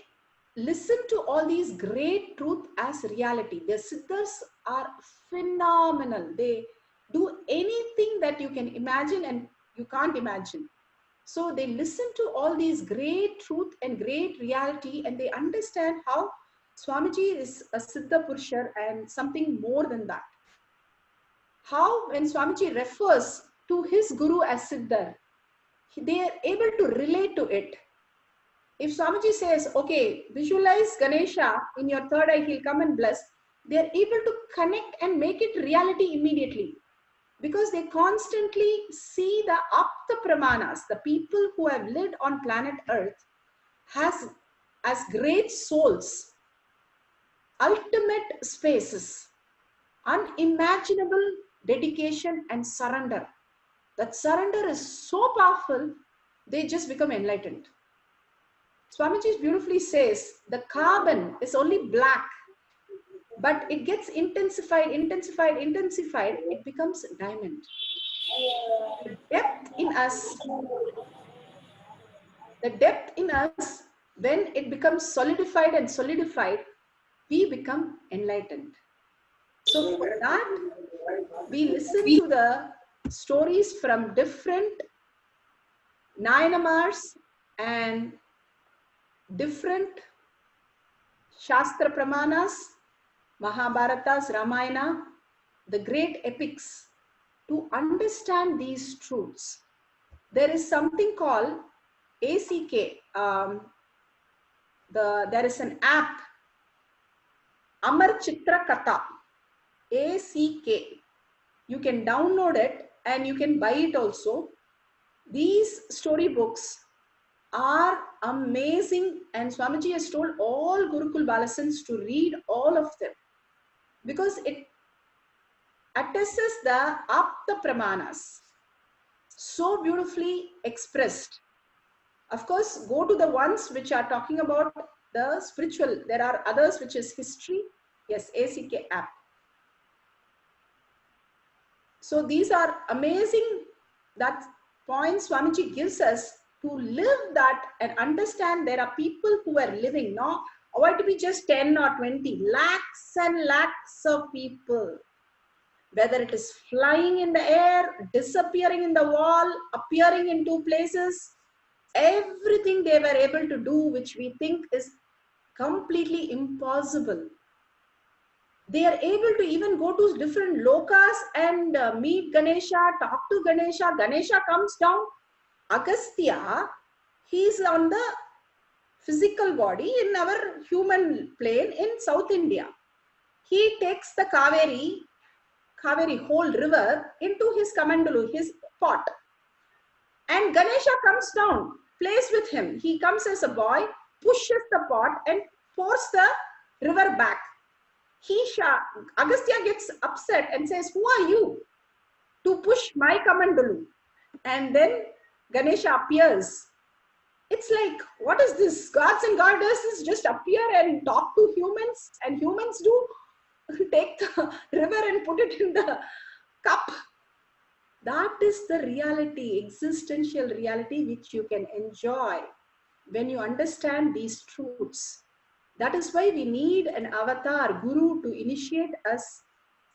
listen to all these great truth as reality. The Siddhas are phenomenal. They do anything that you can imagine and you can't imagine. So they listen to all these great truth and great reality, and they understand how Swamiji is a Siddha Purusha and something more than that. How when Swamiji refers to his Guru as Siddha, they are able to relate to it. If Swamiji says, okay, visualize Ganesha in your third eye, he'll come and bless, they are able to connect and make it reality immediately. Because they constantly see the Apta Pramanas, the people who have lived on planet Earth, as great souls, ultimate spaces, unimaginable dedication and surrender. That surrender is so powerful, they just become enlightened. Swamiji beautifully says, the carbon is only black, but it gets intensified, it becomes diamond. The depth in us, when it becomes solidified and solidified, we become enlightened. So for that, we listen to the stories from different Nayanamars and different Shastra Pramanas, Mahabharatas, Ramayana, the great epics, to understand these truths. There is something called ACK, there is an app, Amar Chitra Katha, ACK. You can download it and you can buy it also. These storybooks are amazing, and Swamiji has told all Gurukul Balasans to read all of them because it attestes the Apta Pramanas, so beautifully expressed. Of course, go to the ones which are talking about the spiritual. There are others which is history. Yes, ACK app. So these are amazing that points Swamiji gives us to live that and understand there are people who are living, not avoid to be just 10 or 20, lakhs and lakhs of people. Whether it is flying in the air, disappearing in the wall, appearing in two places, everything they were able to do, which we think is completely impossible. They are able to even go to different lokas and meet Ganesha, talk to Ganesha. Ganesha comes down. Agastya, he is on the physical body in our human plane in South India. He takes the Kaveri whole river into his Kamandalu, his pot. And Ganesha comes down, plays with him. He comes as a boy, pushes the pot and pours the river back. Agastya gets upset and says, "Who are you to push my Kamandalu?" And then Ganesha appears. It's like, what is this? Gods and goddesses just appear and talk to humans, and humans do take the river and put it in the cup. That is the reality, existential reality, which you can enjoy when you understand these truths. That is why we need an avatar, guru, to initiate us,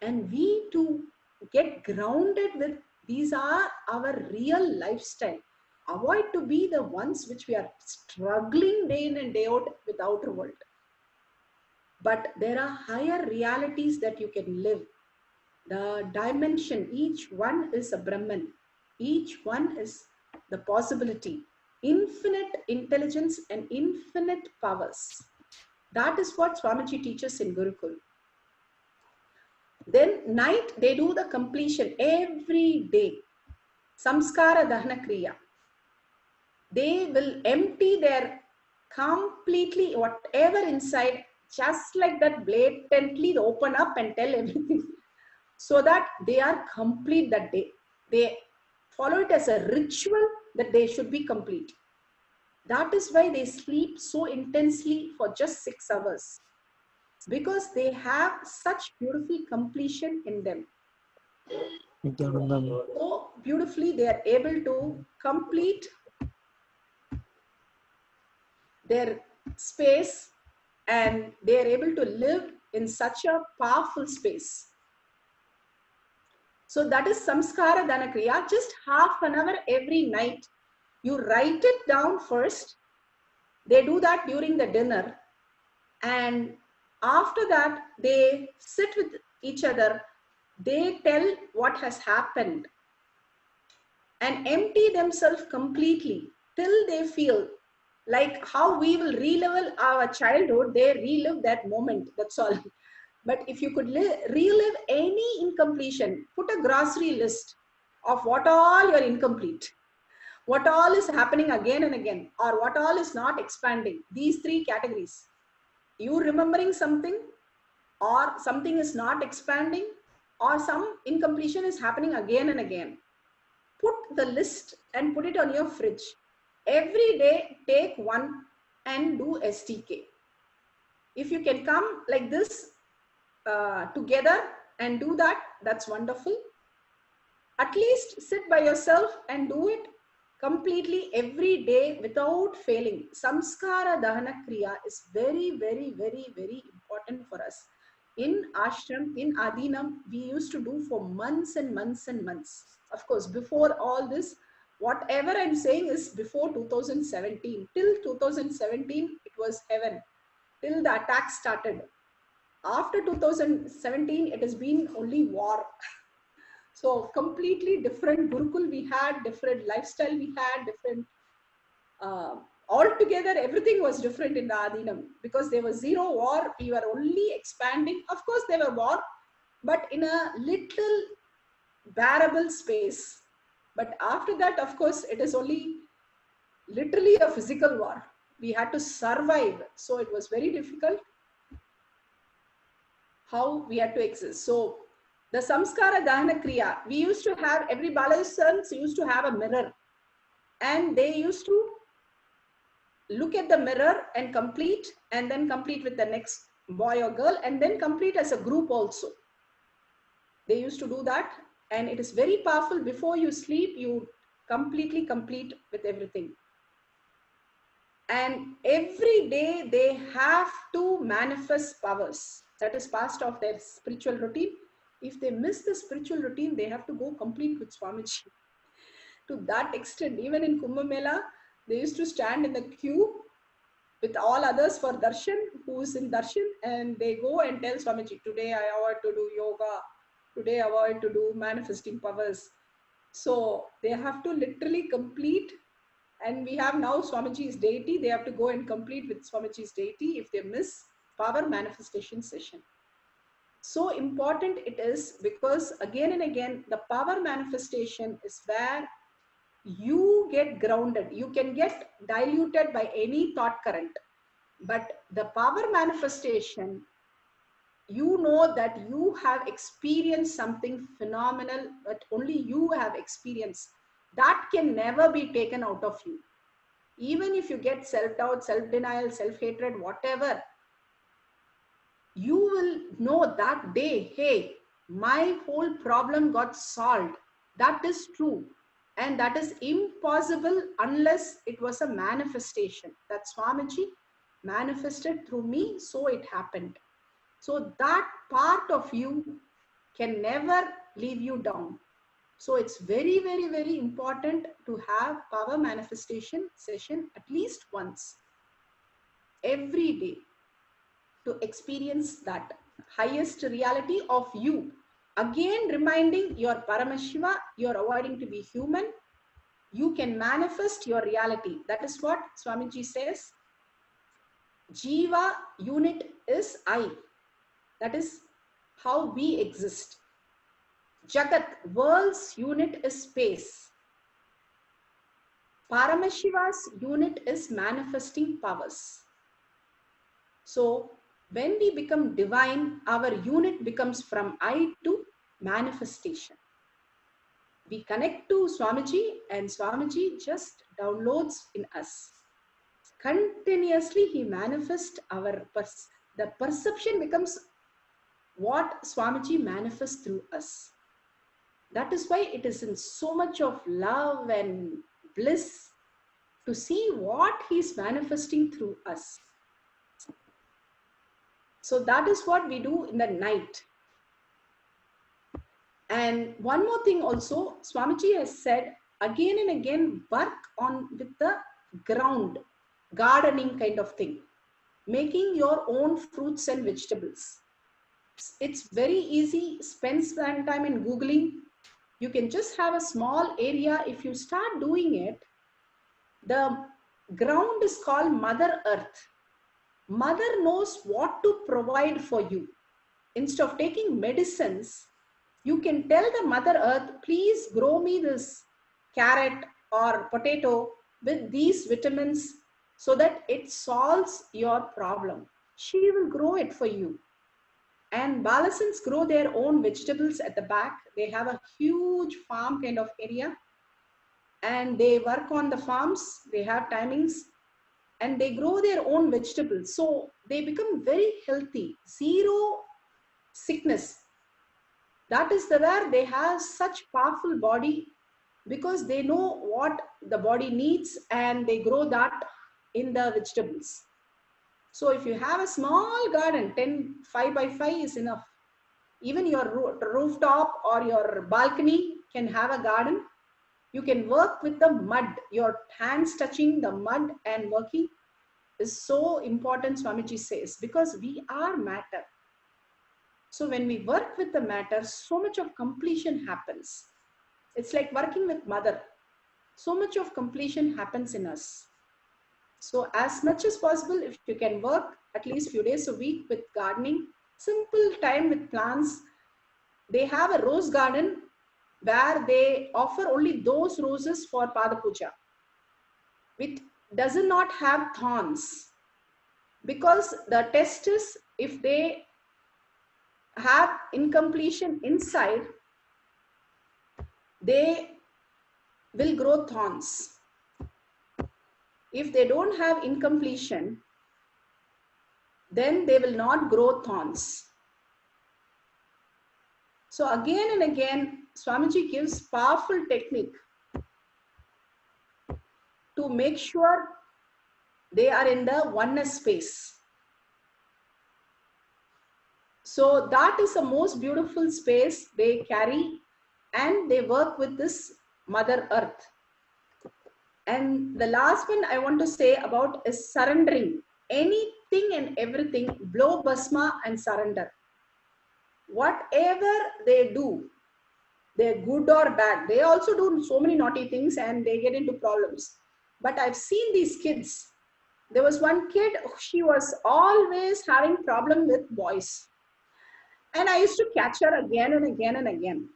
and we to get grounded with these are our real lifestyle. Avoid to be the ones which we are struggling day in and day out with outer world. But there are higher realities that you can live. The dimension, each one is a Brahman. Each one is the possibility. Infinite intelligence and infinite powers. That is what Swamiji teaches in Gurukul. Then night, they do the completion every day. Samskara Dahana Kriya. They will empty their completely whatever inside, just like that, blatantly open up and tell everything. So that they are complete that day. They follow it as a ritual that they should be complete. That is why they sleep so intensely for just 6 hours. Because they have such beautiful completion in them. So beautifully they are able to complete their space, and they are able to live in such a powerful space. So that is Samskara Dana Kriya, just half an hour every night. You write it down first. They do that during the dinner. And after that, they sit with each other. They tell what has happened and empty themselves completely till they feel like how we will relive our childhood. They relive that moment. That's all. But if you could relive any incompletion, put a grocery list of what all you are incomplete, what all is happening again and again, or what all is not expanding. These 3 categories. You remembering something, or something is not expanding, or some incompletion is happening again and again. Put the list and put it on your fridge. Every day, take one and do STK. If you can come like this together and do that, that's wonderful. At least sit by yourself and do it completely every day without failing. Samskara Dahana Kriya is very, very, very, very important for us. In ashram, in Adinam, we used to do for months and months and months. Of course, before all this, whatever I'm saying is before 2017. Till 2017, it was heaven. Till the attack started. After 2017, it has been only war. So completely different Gurukul we had, different lifestyle we had, different all altogether everything was different in the Adinam, because there was zero war. We were only expanding. Of course, there were war, but in a little bearable space. But after that, of course, it is only literally a physical war. We had to survive. So it was very difficult how we had to exist. So the samskara dahana kriya, we used to have, every balasans used to have a mirror, and they used to look at the mirror and complete, and then complete with the next boy or girl, and then complete as a group also. They used to do that, and it is very powerful. Before you sleep, you completely complete with everything. And every day they have to manifest powers. That is part of their spiritual routine. If they miss the spiritual routine, they have to go complete with Swamiji. To that extent, even in Kumbh Mela, they used to stand in the queue with all others for darshan, who is in darshan, and they go and tell Swamiji, today I avoid to do yoga, today I avoid to do manifesting powers. So they have to literally complete. And we have now Swamiji's deity. They have to go and complete with Swamiji's deity if they miss power manifestation session. So important it is, because again and again, the power manifestation is where you get grounded. You can get diluted by any thought current. But the power manifestation, you know that you have experienced something phenomenal, but only you have experienced. That can never be taken out of you. Even if you get self-doubt, self-denial, self-hatred, whatever, you will know that day, hey, my whole problem got solved. That is true. And that is impossible unless it was a manifestation. That Swamiji manifested through me, so it happened. So that part of you can never leave you down. So it's very, very, very important to have power manifestation session at least once every day, to experience that highest reality of you. Again, reminding your Paramashiva, you're avoiding to be human. You can manifest your reality. That is what Swamiji says. Jiva unit is I. That is how we exist. Jagat, world's unit is space. Paramashiva's unit is manifesting powers. So when we become divine, our unit becomes from I to manifestation. We connect to Swamiji, and Swamiji just downloads in us. Continuously he manifests our, the perception becomes what Swamiji manifests through us. That is why it is in so much of love and bliss to see what he is manifesting through us. So that is what we do in the night. And one more thing also, Swamiji has said again and again, work on with the ground, gardening kind of thing, making your own fruits and vegetables. It's very easy. Spend some time in Googling. You can just have a small area. If you start doing it, the ground is called Mother Earth. Mother knows what to provide for you. Instead of taking medicines, you can tell the Mother Earth, please grow me this carrot or potato with these vitamins so that it solves your problem. She will grow it for you. And Balasans grow their own vegetables at the back. They have a huge farm kind of area, and they work on the farms. They have timings, and they grow their own vegetables. So they become very healthy, zero sickness. That is where they have such powerful body, because they know what the body needs and they grow that in the vegetables. So if you have a small garden, 5 by 5 is enough. Even your rooftop or your balcony can have a garden. You can work with the mud, your hands touching the mud and working is so important, Swamiji says, because we are matter. So when we work with the matter, so much of completion happens. It's like working with mother. So much of completion happens in us. So as much as possible, if you can work at least few days a week with gardening, simple time with plants. They have a rose garden where they offer only those roses for Pada Puja. It does not have thorns, because the test is if they have incompletion inside, they will grow thorns. If they don't have incompletion, then they will not grow thorns. So again and again, Swamiji gives powerful technique to make sure they are in the oneness space. So that is the most beautiful space they carry, and they work with this Mother Earth. And the last one I want to say about is surrendering. Anything and everything, blow bhasma and surrender. Whatever they do, they're good or bad. They also do so many naughty things and they get into problems. But I've seen these kids. There was one kid, she was always having problem with boys. And I used to catch her again and again and again.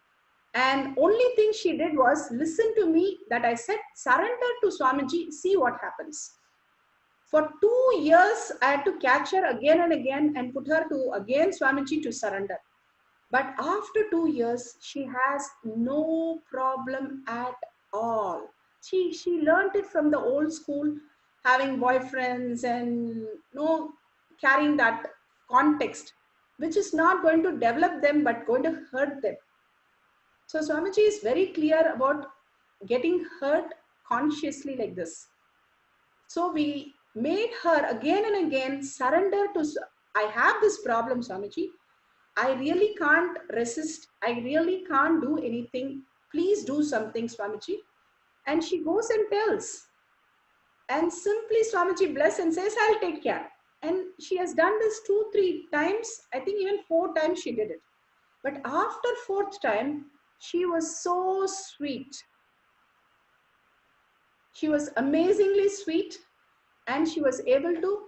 And only thing she did was listen to me, that I said, surrender to Swamiji, see what happens. For 2 years, I had to catch her again and again and put her to again Swamiji to surrender. But after 2 years, she has no problem at all. She learned it from the old school, having boyfriends and carrying that context, which is not going to develop them but going to hurt them. So Swamiji is very clear about getting hurt consciously like this. So we made her again and again surrender to, I have this problem, Swamiji. I really can't resist. I really can't do anything. Please do something, Swamiji. And she goes and tells. And simply Swamiji bless and says, I'll take care. And she has done this 2-3 times. I think even 4 times she did it. But after 4th time, she was so sweet. She was amazingly sweet, and she was able to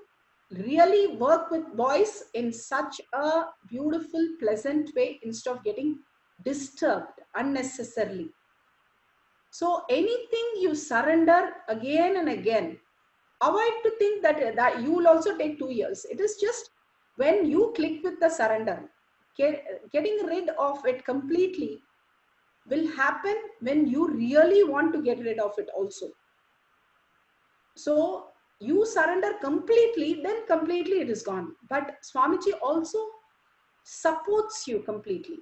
really work with boys in such a beautiful, pleasant way instead of getting disturbed unnecessarily. So anything you surrender again and again, avoid to think that you will also take 2 years. It is just when you click with the surrender, getting rid of it completely will happen when you really want to get rid of it also. So you surrender completely, then completely it is gone. But Swamiji also supports you completely.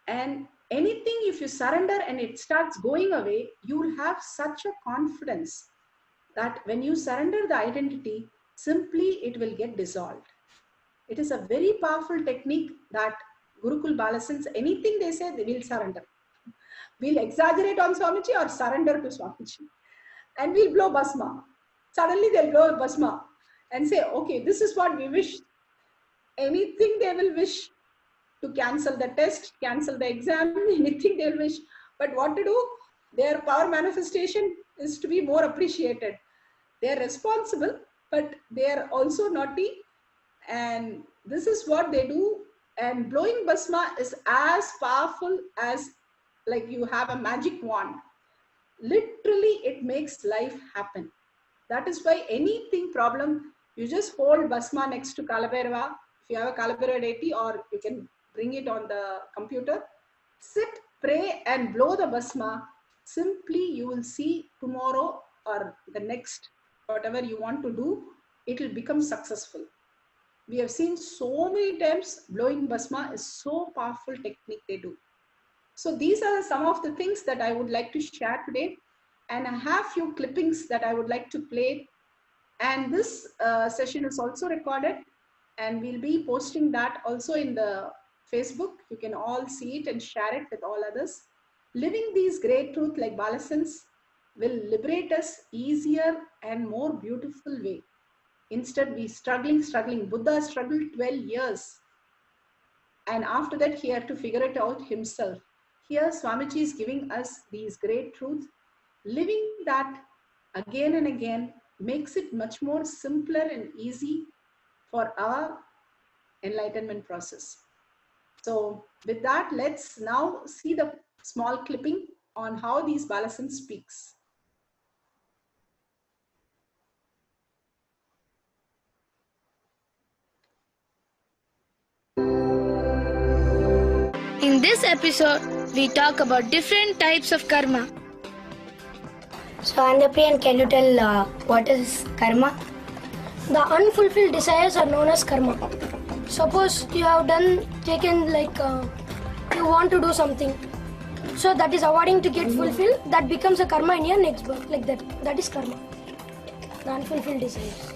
And anything, if you surrender and it starts going away, you will have such a confidence that when you surrender the identity, simply it will get dissolved. It is a very powerful technique that Gurukul Balasins, anything they say, they will surrender. We'll exaggerate on Swamiji or surrender to Swamiji. And we'll blow bhasma. Suddenly they'll blow bhasma and say, okay, this is what we wish. Anything they will wish, to cancel the test, cancel the exam, anything they'll wish. But what to do? Their power manifestation is to be more appreciated. They're responsible, but they're also naughty. And this is what they do. And blowing bhasma is as powerful as like you have a magic wand. Literally, it makes life happen. That is why anything problem, you just hold bhasma next to Kalabhairava. If you have a Kalabhairava deity, or you can bring it on the computer, sit, pray and blow the bhasma. Simply you will see tomorrow or the next, whatever you want to do, it will become successful. We have seen so many times blowing bhasma is so powerful technique they do. So these are some of the things that I would like to share today. And I have few clippings that I would like to play. And this session is also recorded, and we'll be posting that also in the Facebook. You can all see it and share it with all others. Living these great truths like Balasins will liberate us easier and more beautiful way. Instead, we struggling. Buddha struggled 12 years. And after that, he had to figure it out himself. Here, Swamiji is giving us these great truths. Living that again and again makes it much more simpler and easy for our enlightenment process. So with that, let's now see the small clipping on how these balasans speaks. In this episode, we talk about different types of karma. So, Andapriyan, can you tell what is karma? The unfulfilled desires are known as karma. Suppose you have taken you want to do something. So that is avoiding to get fulfilled. That becomes a karma in your next birth. Like that. That is karma. The unfulfilled desires.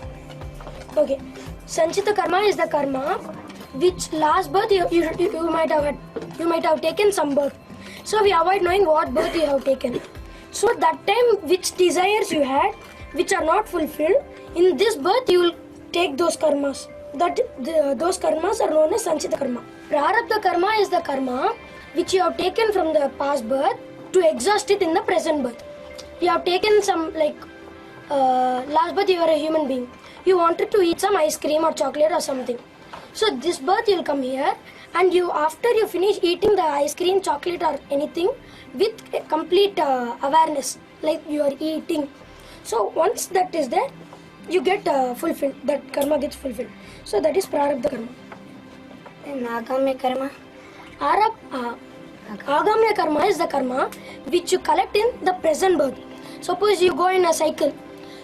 Okay. Sanchita karma is the karma which last birth you might have taken some birth. So we avoid knowing what birth you have taken. So that time which desires you had which are not fulfilled, in this birth you will take those karmas. Those karmas are known as Sanchita karma. Prarabdha karma is the karma which you have taken from the past birth to exhaust it in the present birth. You have taken some last birth you are a human being. You wanted to eat some ice cream or chocolate or something. So this birth you will come here and after you finish eating the ice cream, chocolate or anything with complete awareness like you are eating. So once that is there, you get fulfilled. That karma gets fulfilled. So that is prarabdha karma. And Agamya karma? Agamya karma is the karma which you collect in the present birth. Suppose you go in a cycle.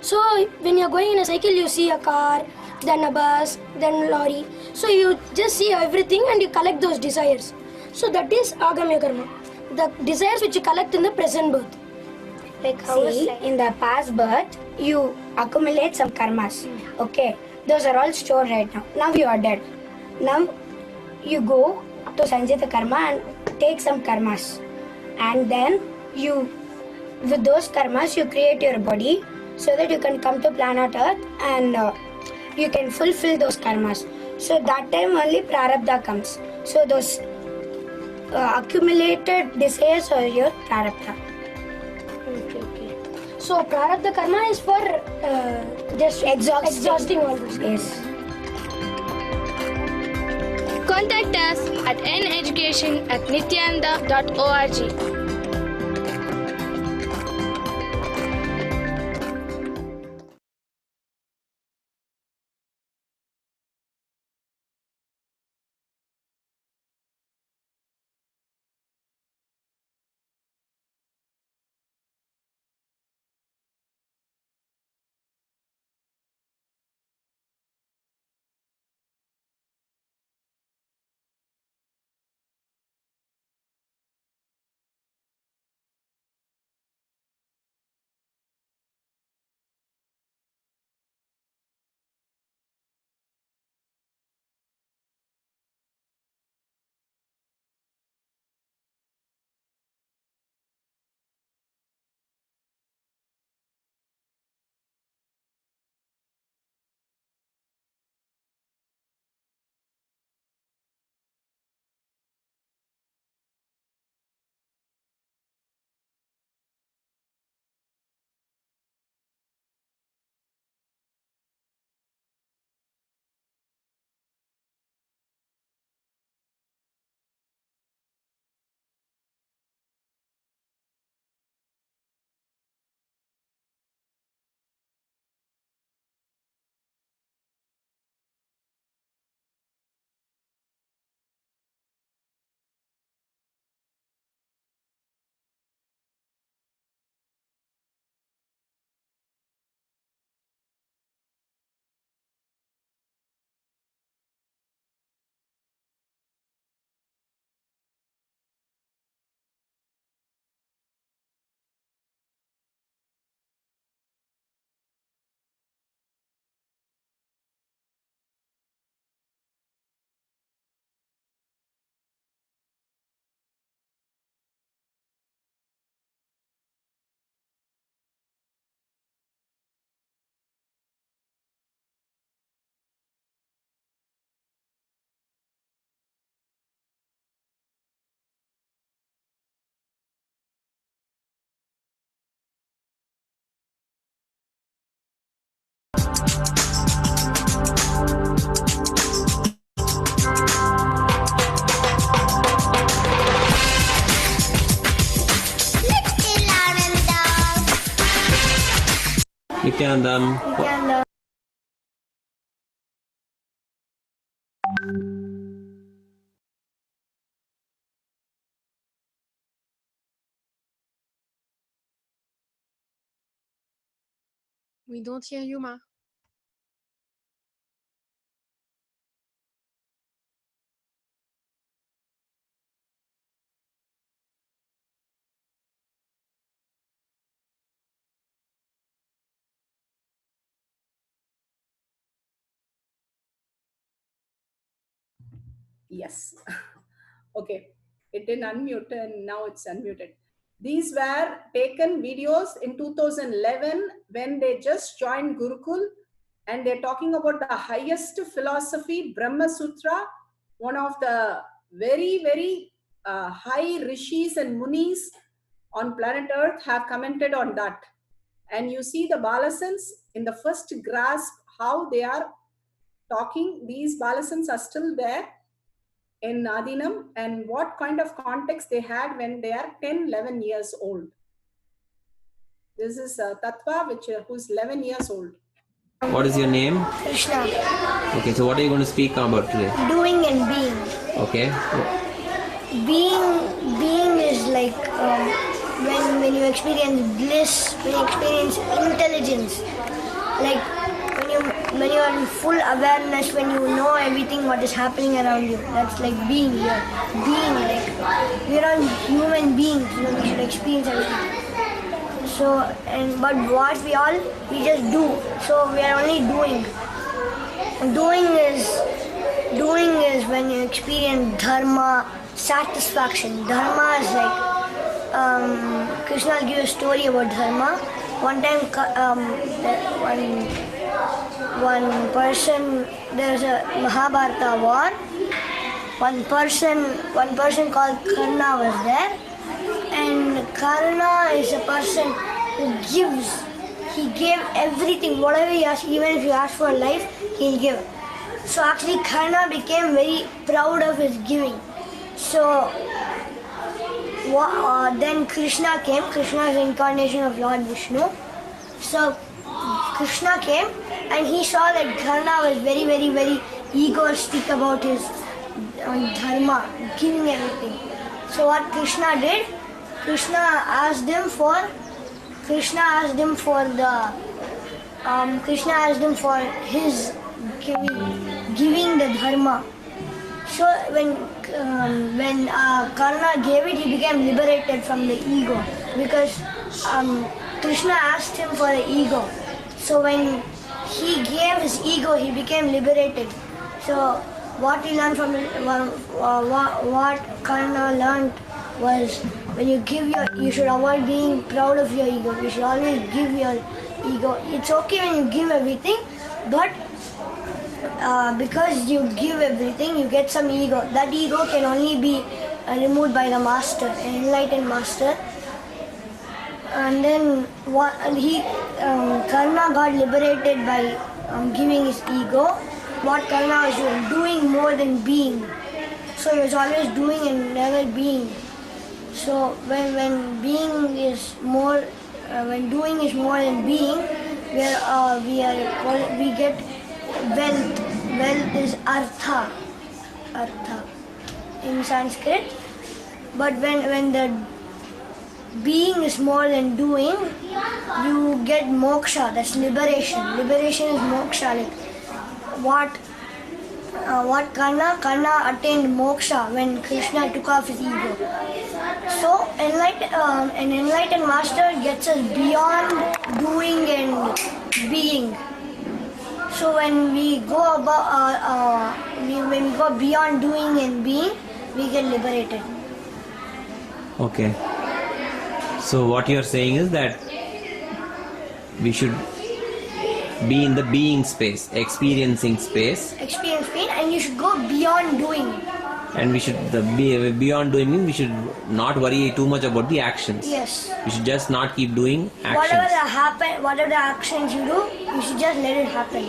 So when you are going in a cycle, you see a car, then a bus, then a lorry. So you just see everything and you collect those desires. So that is Agamya karma. The desires which you collect in the present birth. Like see, in the past birth, you accumulate some karmas. Okay, those are all stored right now. Now you are dead. Now you go to Sanjita karma and take some karmas. And then with those karmas, you create your body so that you can come to planet Earth and you can fulfill those karmas. So that time only prarabdha comes. So those accumulated desires are your prarabdha. Okay. So prarabdha karma is for just exhausting all this. Yes. Contact us at neducation@nithyananda.org. Nithyanandam. Nithyananda. We don't hear you, Ma. Yes. Okay. It didn't unmute and now it's unmuted. These were taken videos in 2011 when they just joined Gurukul, and they're talking about the highest philosophy, Brahma Sutra, one of the very, very high rishis and munis on planet Earth have commented on that. And you see the Balasans in the first grasp how they are talking. These Balasans are still there in Adinam, and what kind of context they had when they are 10, 11 years old. This is Tattva, who's 11 years old. What is your name? Krishna. Okay, so what are you going to speak about today? Doing and being. Okay. Being is like when you experience bliss, when you experience intelligence, like when you are in full awareness, when you know everything what is happening around you. That's like being here. Being, like we are all human beings, we should experience everything. So but what we just do. So we are only doing. Doing is when you experience dharma, satisfaction. Dharma is like Krishna will give you a story about dharma. One time, one person, there's a Mahabharata war. One person called Karna was there, and Karna is a person who gives. He gave everything, whatever he asked. Even if you ask for life, he'll give. So actually, Karna became very proud of his giving. So then Krishna came. Krishna is the incarnation of Lord Vishnu. So Krishna came and he saw that Karna was very, very, very egoistic about his dharma, giving everything. So what Krishna did, Krishna asked him for his giving the dharma. So when Karna gave it, he became liberated from the ego, because Krishna asked him for the ego. So when he gave his ego, he became liberated. So what he learned from what Karna learned was, when you give you should avoid being proud of your ego. You should always give your ego. It's okay when you give everything, but because you give everything, you get some ego. That ego can only be removed by the master, an enlightened master. And then Karna got liberated by giving his ego. What Karna was doing more than being. So he was always doing and never being. So when doing is more than being, we get wealth. Wealth is artha in Sanskrit. But when the being is more than doing, you get moksha. That's liberation. Liberation is moksha. Like what Karna attained moksha when Krishna took off his ego. So an enlightened master gets us beyond doing and being. So when we go beyond doing and being, we get liberated. Okay. So what you are saying is that we should be in the being space, experiencing space. Experience pain, and you should go beyond doing. And we should beyond doing means we should not worry too much about the actions. Yes. We should just not keep doing actions. Whatever the actions you do, you should just let it happen.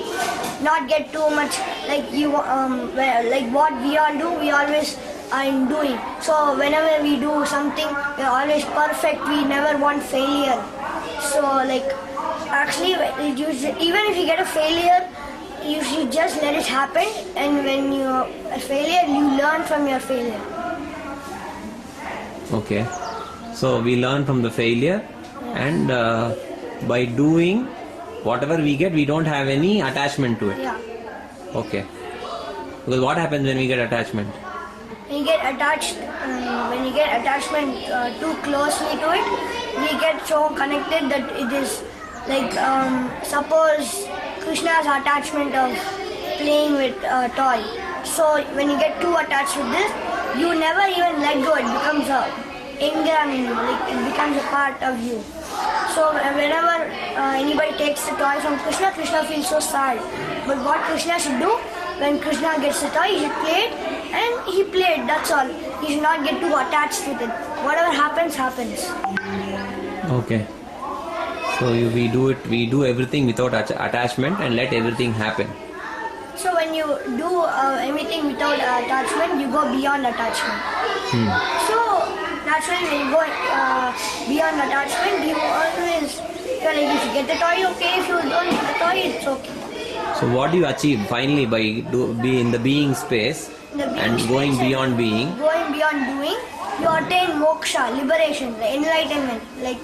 Not get too much like like what we all do. We always are in doing. So whenever we do something, we're always perfect. We never want failure. So like Actually, even if you get a failure, you should just let it happen. And when you're a failure, you learn from your failure. Okay. So we learn from the failure, and by doing whatever we get, we don't have any attachment to it. Yeah. Okay. Because what happens when we get attachment? When you get attached, when you get attachment too closely to it, we get so connected that it is like suppose Krishna's attachment of playing with a toy. So when you get too attached with this, you never even let go. It becomes a engram in you, like it becomes a part of you. So whenever anybody takes the toy from Krishna, Krishna feels so sad. But what Krishna should do, when Krishna gets the toy, he should play it, and he played, that's all. He should not get too attached with it. Whatever happens, happens. Okay. So we do everything without attachment and let everything happen. So when you do everything without attachment, you go beyond attachment. So that's when you go beyond attachment, you always, you're like, if you get the toy, okay. If you don't get the toy, it's okay. So what do you achieve finally by be in the being space and going beyond being? Going beyond doing, you attain moksha, liberation, the enlightenment, like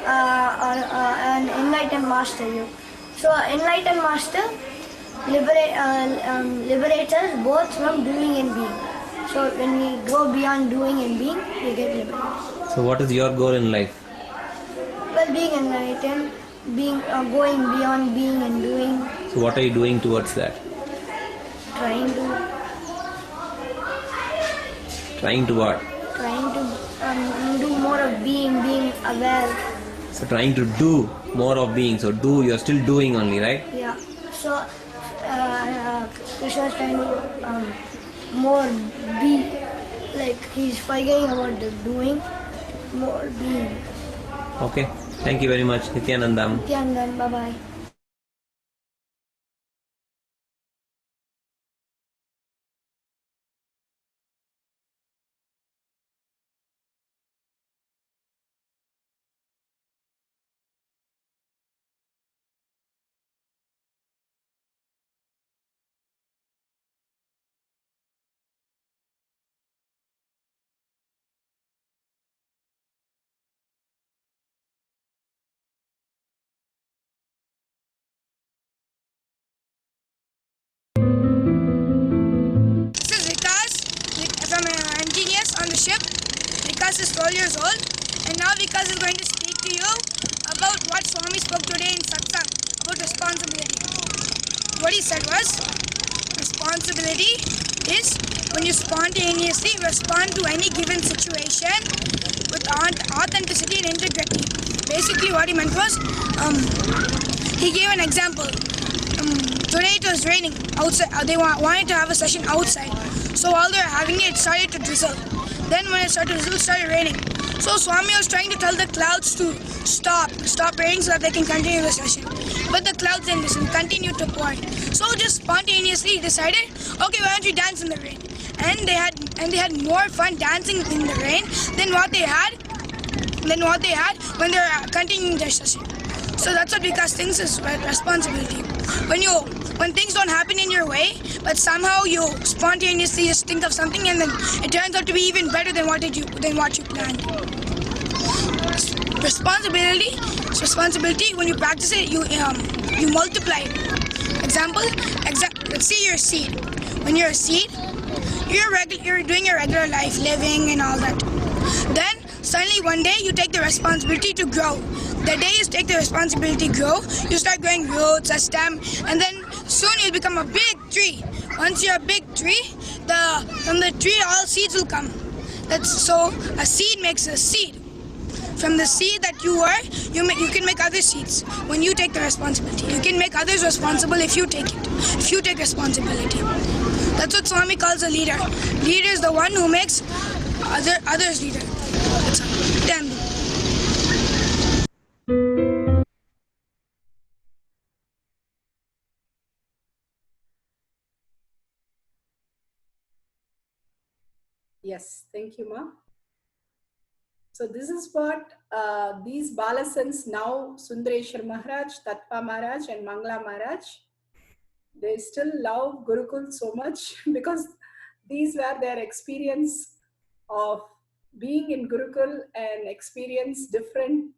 an enlightened master. So enlightened master liberates us both from doing and being. So when we go beyond doing and being, we get liberated. So what is your goal in life? Well, being enlightened, going beyond being and doing. So what are you doing towards that? Trying to what? Trying to do more of being aware. So trying to do more of being. So you're still doing only, right? Yeah. So Krishna is trying to more be, like he's forgetting about the doing, more being. Okay. Thank you very much, Nithyananda. Nithyananda, bye-bye. This is Vikas from Engineers on the ship. Vikas is 12 years old, and now Vikas is going to speak to you about what Swami spoke today in Satsang about responsibility. What he said was, responsibility is when you spontaneously respond to any given situation with authenticity and integrity. Basically, what he meant was, he gave an example. Today it was raining outside. They wanted to have a session outside. So while they were having it, it started to drizzle. Then when it started to drizzle, it started raining. So Swami was trying to tell the clouds to stop raining so that they can continue the session. But the clouds didn't listen, continued to pour. So just spontaneously decided, okay, why don't we dance in the rain? And they had more fun dancing in the rain than what they had when they were continuing their session. So that's what Vikas thinks is responsibility. When things don't happen in your way, but somehow you spontaneously just think of something and then it turns out to be even better than what you planned. Responsibility, when you practice it, you multiply it. Let's say you're a seed. When you're a seed, you're doing your regular life, living and all that. Then suddenly one day you take the responsibility to grow. The day you take the responsibility to grow, you start growing roots, a stem, and then soon you'll become a big tree. Once you're a big tree, from the tree all seeds will come. So a seed makes a seed. From the seed that you are, you can make other seeds when you take the responsibility. You can make others responsible if you take it. If you take responsibility. That's what Swami calls a leader. Leader is the one who makes others leader. That's all. Damn. Yes, thank you, Ma. So this is what these Balasans now, Sundareshwar Maharaj, Tatpa Maharaj and Mangala Maharaj, they still love Gurukul so much because these were their experience of being in Gurukul and experience different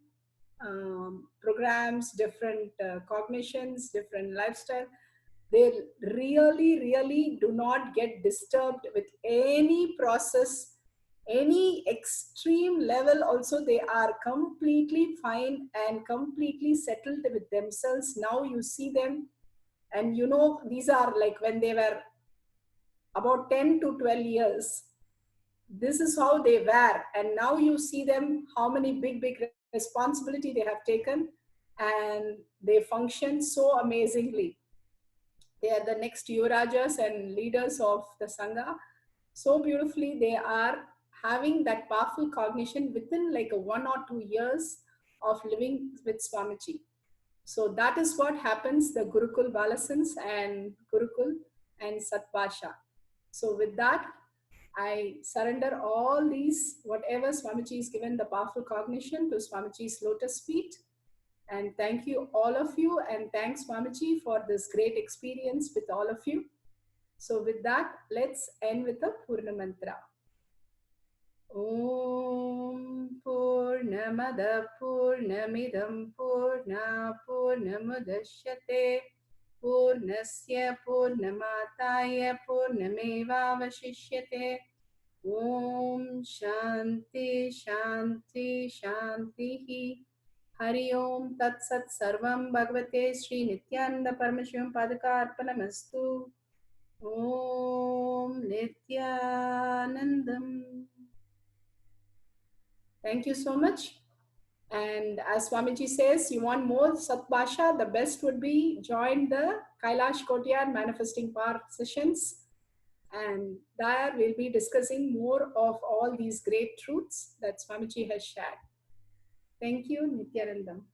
programs, different cognitions, different lifestyle. They really, really do not get disturbed with any process, any extreme level. Also, they are completely fine and completely settled with themselves. Now you see them, and you know, these are like when they were about 10 to 12 years. This is how they were, and now you see them, how many big responsibility they have taken, and they function so amazingly. They are the next Yuvarajas and leaders of the Sangha. So beautifully, they are having that powerful cognition within like a 1 or 2 years of living with Swamiji. So that is what happens, the Gurukul Balasans and Gurukul and Satpasha. So with that, I surrender all these, whatever Swamiji is given the powerful cognition, to Swamiji's lotus feet. And thank you, all of you. And thanks, Swamiji, for this great experience with all of you. So with that, let's end with a Purna Mantra. Om Purnamada Purnamidam Purna Purnamudashyate Purnasya Purnamataya Purnamevavashishyate. Om Shanti Shanti Shanti. Hari Om Tat Sat Sarvam Bhagavate Sri Nithyananda Paramashivam Padaka Arpanamastu. Om Nithyanandam. Thank you so much. And as Swamiji says, you want more Satbasha, the best would be join the Kailash Kotyar Manifesting Power sessions. And there we'll be discussing more of all these great truths that Swamiji has shared. Thank you, Nithyanandam.